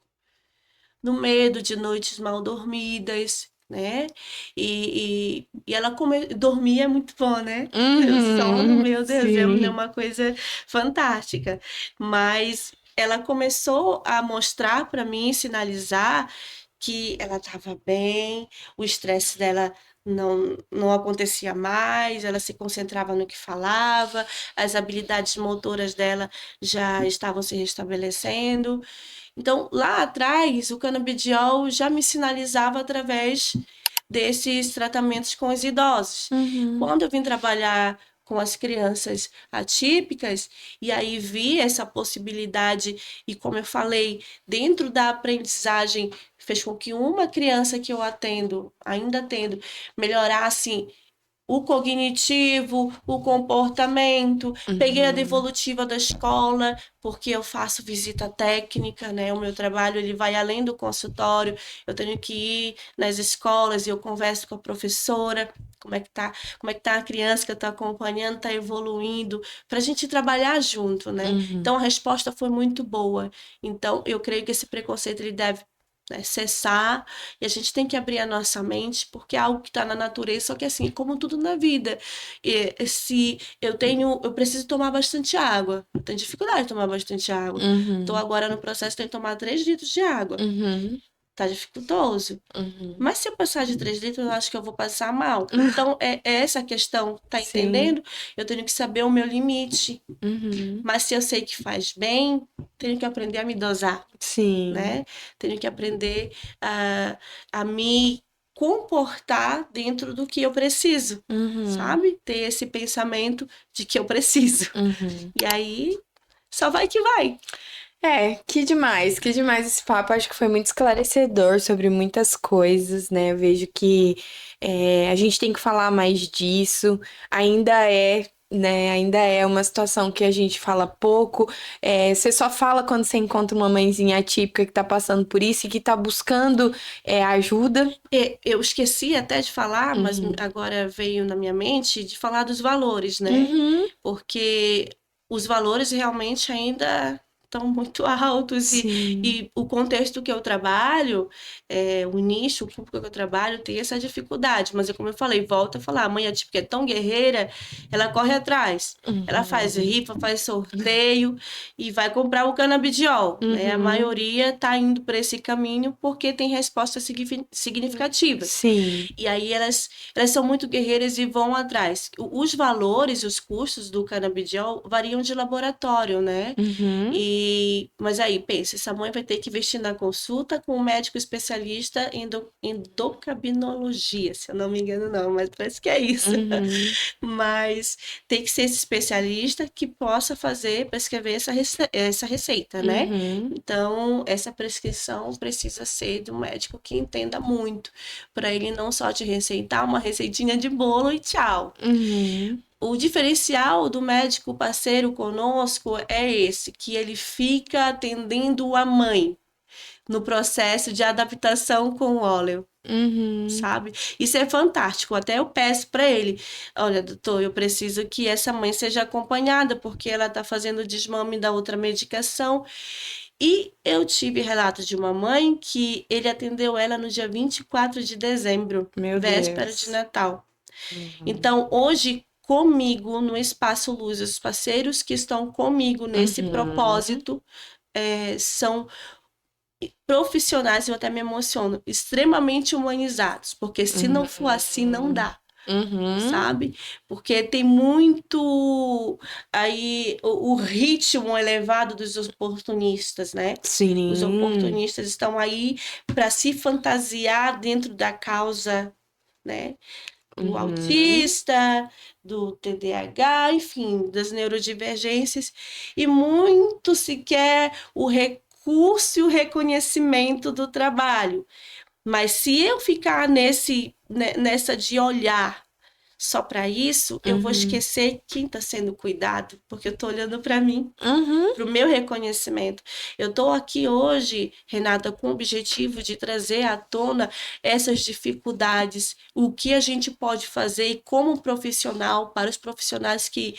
No medo de noites mal dormidas, né? E ela dormia é muito bom, né? O sono, uhum, meu Deus, é sim. uma coisa fantástica. Mas ela começou a mostrar para mim, sinalizar que ela estava bem, o estresse dela não acontecia mais, ela se concentrava no que falava, as habilidades motoras dela já estavam se restabelecendo. Então, lá atrás, o canabidiol já me sinalizava através desses tratamentos com os idosos. Uhum, Quando eu vim trabalhar com as crianças atípicas, e aí vi essa possibilidade, e como eu falei, dentro da aprendizagem, fez com que uma criança que eu atendo, ainda atendo, melhorasse o cognitivo, o comportamento. Peguei a uhum, devolutiva da escola, porque eu faço visita técnica, né? O meu trabalho ele vai além do consultório. Eu tenho que ir nas escolas e eu converso com a professora, como é que tá a criança que eu estou acompanhando, está evoluindo, para a gente trabalhar junto, né? uhum, Então a resposta foi muito boa. Então eu creio que esse preconceito ele deve, né, cessar, e a gente tem que abrir a nossa mente, porque é algo que está na natureza, só que assim, como tudo na vida, se eu preciso tomar bastante água, eu tenho dificuldade de tomar bastante água. Estou uhum, agora no processo, tenho que tomar 3 litros de água, uhum, tá dificultoso. uhum. Mas se eu passar de 3 litros, eu acho que eu vou passar mal. Então, é essa a questão, tá Sim. entendendo? Eu tenho que saber o meu limite. Uhum. Mas se eu sei que faz bem, tenho que aprender a me dosar, Sim. né? Tenho que aprender a me comportar dentro do que eu preciso, Uhum. sabe? Ter esse pensamento de que eu preciso. Uhum. E aí, só vai que vai. Que demais esse papo. Acho que foi muito esclarecedor sobre muitas coisas, né? Eu vejo que a gente tem que falar mais disso. Ainda é, né? Ainda é uma situação que a gente fala pouco. Você só fala quando você encontra uma mãezinha atípica que tá passando por isso e que tá buscando ajuda. Eu esqueci até de falar, mas Uhum. agora veio na minha mente de falar dos valores, né? Uhum. Porque os valores realmente ainda estão muito altos Sim. e o contexto que eu trabalho, o nicho, o público que eu trabalho tem essa dificuldade, mas como eu falei, volto a falar, a mãe atípica é tão guerreira, ela corre atrás, ela faz Uhum. rifa, faz sorteio e vai comprar o canabidiol, né? A Uhum. maioria está indo por esse caminho porque tem respostas significativas. Sim. E aí elas são muito guerreiras e vão atrás. Os valores, os custos do canabidiol variam de laboratório, né? Uhum. Mas aí, pensa, essa mãe vai ter que investir na consulta com um médico especialista em endocrinologia, se eu não me engano, não, mas parece que é isso. Uhum. Mas tem que ser esse especialista que possa prescrever essa receita, né? Uhum. Então, essa prescrição precisa ser de um médico que entenda muito, para ele não só te receitar uma receitinha de bolo e tchau. Uhum. O diferencial do médico parceiro conosco é esse, que ele fica atendendo a mãe no processo de adaptação com o óleo. Uhum. sabe? Isso é fantástico. Até eu peço para ele: olha, doutor, eu preciso que essa mãe seja acompanhada, porque ela está fazendo desmame da outra medicação. E eu tive relatos de uma mãe que ele atendeu ela no dia 24 de dezembro, Meu véspera de Deus. Natal. Uhum. Então, hoje, comigo no Espaço Luz, os parceiros que estão comigo nesse Uhum. propósito são profissionais, eu até me emociono, extremamente humanizados, porque se não for assim, não Uhum. dá, Uhum. sabe? Porque tem muito aí o ritmo elevado dos oportunistas, né? Os Sim. oportunistas estão aí para se fantasiar dentro da causa, né? Do Uhum. autista, do TDAH, enfim, das neurodivergências, e muito se quer o recurso e o reconhecimento do trabalho. Mas se eu ficar nessa de olhar só para isso, eu vou Uhum. esquecer quem está sendo cuidado, porque eu estou olhando para mim, Uhum. para o meu reconhecimento. Eu estou aqui hoje, Renata, com o objetivo de trazer à tona essas dificuldades, o que a gente pode fazer e como profissional, para os profissionais que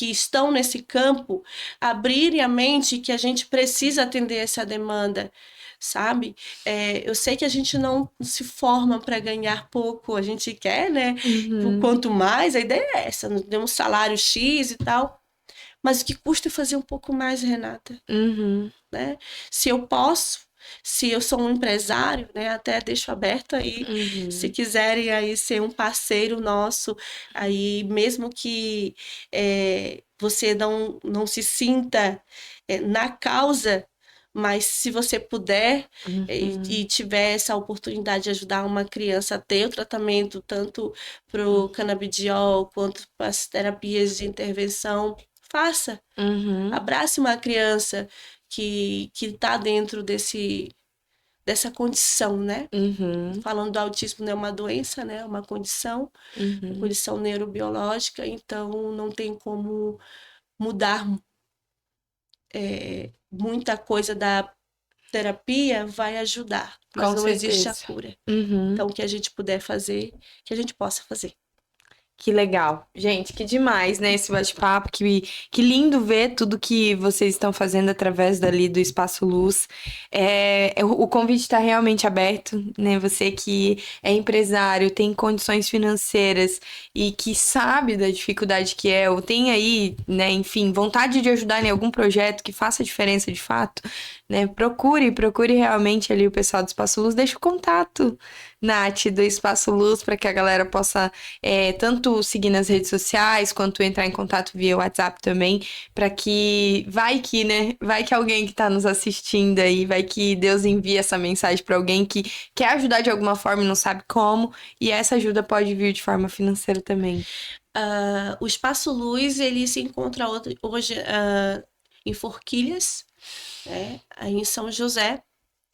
estão nesse campo, abrirem a mente que a gente precisa atender essa demanda. Sabe? Eu sei que a gente não se forma para ganhar pouco, a gente quer, né? Uhum. Quanto mais, a ideia é essa, ter um salário X e tal. Mas o que custa fazer um pouco mais, Renata, Uhum. né? Se eu posso, se eu sou um empresário, né? Até deixo aberto aí, se Uhum. quiserem aí ser um parceiro nosso, aí mesmo que você não se sinta na causa, mas se você puder e Uhum. tiver essa oportunidade de ajudar uma criança a ter o tratamento, tanto para o canabidiol quanto para as terapias de intervenção, faça. Uhum. Abrace uma criança que está dentro dessa condição, né? Uhum. Falando do autismo não é uma doença, né? É uma Uhum. condição neurobiológica, então não tem como mudar muita coisa da terapia, vai ajudar, mas Com não existe a certeza. cura. Uhum. Então, o que a gente puder fazer, que a gente possa fazer. Que legal. Gente, que demais, né, esse bate-papo. Que lindo ver tudo que vocês estão fazendo através dali do Espaço Luz. O convite está realmente aberto, né? Você que é empresário, tem condições financeiras e que sabe da dificuldade que é, ou tem aí, né, enfim, vontade de ajudar em algum projeto que faça diferença de fato, né? Procure realmente ali o pessoal do Espaço Luz. Deixa o contato, Nath, do Espaço Luz, para que a galera possa tanto seguir nas redes sociais, quanto entrar em contato via WhatsApp também, para que vai que, né? Vai que alguém que está nos assistindo aí, vai que Deus envia essa mensagem para alguém que quer ajudar de alguma forma e não sabe como, e essa ajuda pode vir de forma financeira também. O Espaço Luz, ele se encontra hoje em Forquilhas, né? Aí em São José.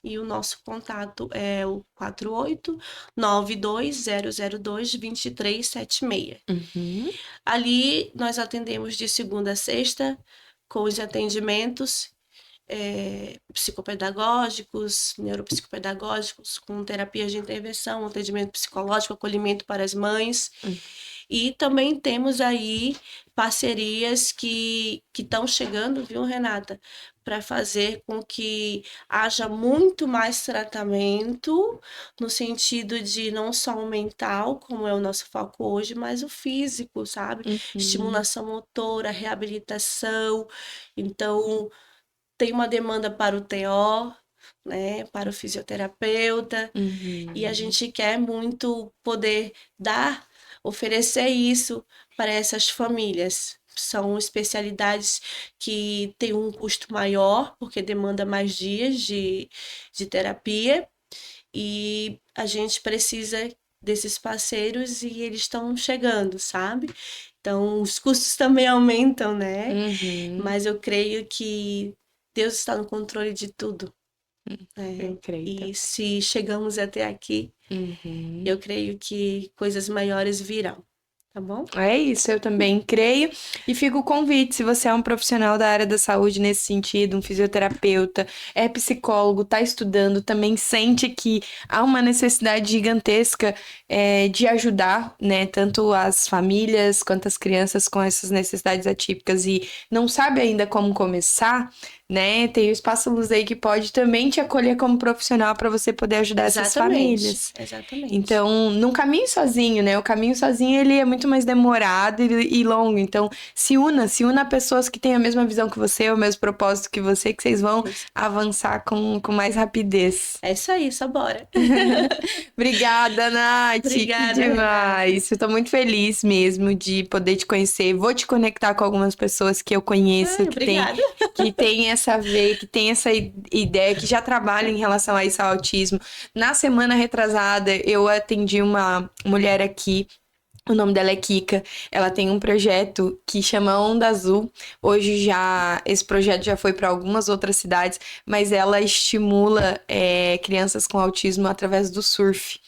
E o nosso contato é o 48-92002-2376. Uhum, Ali nós atendemos de segunda a sexta, com os atendimentos psicopedagógicos, neuropsicopedagógicos, com terapias de intervenção, atendimento psicológico, acolhimento para as mães. E também temos aí parcerias que estão chegando, viu, Renata? Para fazer com que haja muito mais tratamento, no sentido de não só o mental, como é o nosso foco hoje, mas o físico, sabe? uhum, Estimulação motora, reabilitação. Então, tem uma demanda para o TO, né, para o fisioterapeuta, e a uhum, gente quer muito poder oferecer isso para essas famílias. São especialidades que têm um custo maior, porque demanda mais dias de terapia, e a gente precisa desses parceiros e eles estão chegando, sabe? Então, os custos também aumentam, né? uhum. Mas eu creio que Deus está no controle de tudo, Eu né? creio E também. se chegamos até aqui, Uhum. eu creio que coisas maiores virão. tá bom? É isso, eu também creio. E fica o convite, se você é um profissional da área da saúde nesse sentido, um fisioterapeuta, é psicólogo, está estudando, também sente que há uma necessidade gigantesca de ajudar, né, tanto as famílias quanto as crianças com essas necessidades atípicas e não sabe ainda como começar, né, tem o Espaço Luz aí que pode também te acolher como profissional para você poder ajudar essas Exatamente, famílias. exatamente. Então, não caminhe sozinho, né? O caminho sozinho ele é muito mais demorado e longo. Então, se una a pessoas que têm a mesma visão que você, o mesmo propósito que você, que vocês vão Isso. avançar com mais rapidez. É isso aí, só bora. Obrigada, Nath. Que Obrigada, Renata. demais. Eu tô muito feliz mesmo de poder te conhecer. Vou te conectar com algumas pessoas que eu conheço, Ai, obrigada. que tem essa veia, que tem essa ideia, que já trabalham em relação a isso, ao autismo. Na semana retrasada, eu atendi uma mulher aqui. O nome dela é Kika. Ela tem um projeto que chama Onda Azul. Hoje já esse projeto já foi para algumas outras cidades, mas ela estimula crianças com autismo através do surf.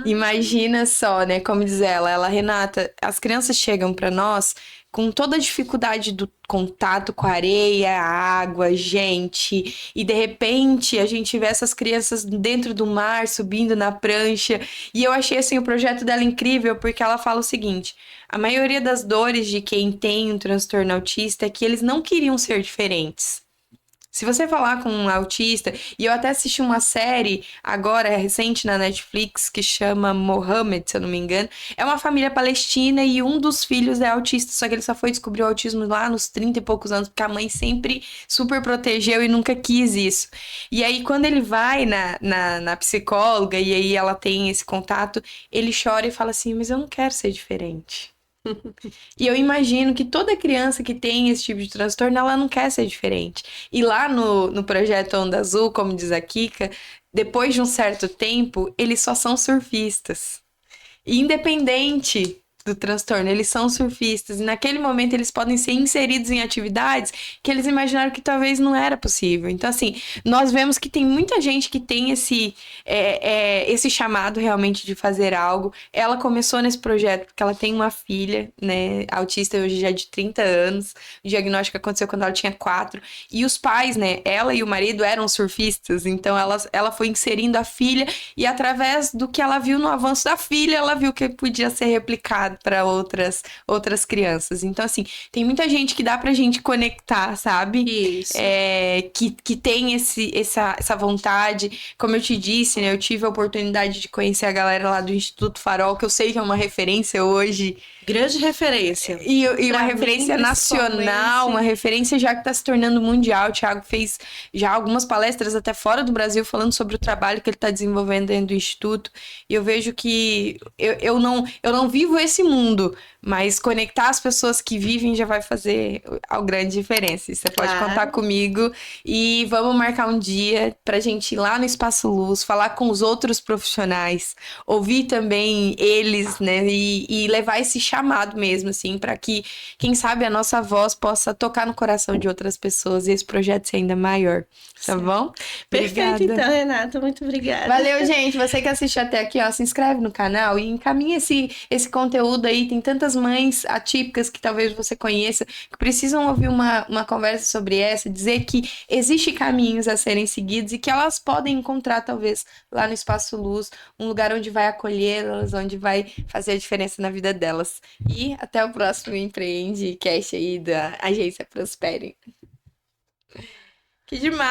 Imagina só, né? Como diz ela, Renata, as crianças chegam para nós com toda a dificuldade do contato com a areia, a água, gente, e de repente a gente vê essas crianças dentro do mar, subindo na prancha, e eu achei assim o projeto dela incrível porque ela fala o seguinte: a maioria das dores de quem tem um transtorno autista é que eles não queriam ser diferentes. Se você falar com um autista, e eu até assisti uma série agora, recente na Netflix, que chama Mohammed, se eu não me engano, é uma família palestina e um dos filhos é autista, só que ele só foi descobrir o autismo lá nos 30 e poucos anos, porque a mãe sempre super protegeu e nunca quis isso. E aí, quando ele vai na psicóloga e aí ela tem esse contato, ele chora e fala assim: mas eu não quero ser diferente. E eu imagino que toda criança que tem esse tipo de transtorno, ela não quer ser diferente. E lá no projeto Onda Azul, como diz a Kika, depois de um certo tempo, eles só são surfistas. E independente do transtorno, eles são surfistas. E naquele momento eles podem ser inseridos em atividades que eles imaginaram que talvez não era possível. Então, assim, nós vemos que tem muita gente que tem esse chamado realmente de fazer algo. Ela começou nesse projeto porque ela tem uma filha, né, autista hoje já de 30 anos. O diagnóstico aconteceu quando ela tinha 4. E os pais, né, ela e o marido eram surfistas. Então, ela foi inserindo a filha e através do que ela viu no avanço da filha, ela viu que podia ser replicado para outras crianças. Então, assim, tem muita gente que dá pra gente conectar, sabe? Isso. Que tem essa vontade. Como eu te disse, né? Eu tive a oportunidade de conhecer a galera lá do Instituto Farol, que eu sei que é uma referência hoje. Grande referência. E uma Pra mim, referência nacional, principalmente. uma referência já que está se tornando mundial. O Thiago fez já algumas palestras até fora do Brasil falando sobre o trabalho que ele está desenvolvendo dentro do Instituto. E eu vejo que eu não vivo esse mundo, mas conectar as pessoas que vivem já vai fazer a grande diferença. E você pode Claro. contar comigo e vamos marcar um dia para a gente ir lá no Espaço Luz, falar com os outros profissionais, ouvir também eles, né? E levar esse chamado mesmo, assim, para que, quem sabe, a nossa voz possa tocar no coração de outras pessoas e esse projeto ser ainda maior. Tá Certo. bom? Perfeito, Obrigada. então, Renata. Muito obrigada. Valeu, gente. Você que assistiu até aqui, ó, se inscreve no canal e encaminha esse conteúdo aí. Tem tantas mães atípicas que talvez você conheça, que precisam ouvir uma conversa sobre essa, dizer que existem caminhos a serem seguidos e que elas podem encontrar, talvez, lá no Espaço Luz, um lugar onde vai acolhê-las, onde vai fazer a diferença na vida delas. E até o próximo Empreende Cast aí da Agência Prospere. Que demais!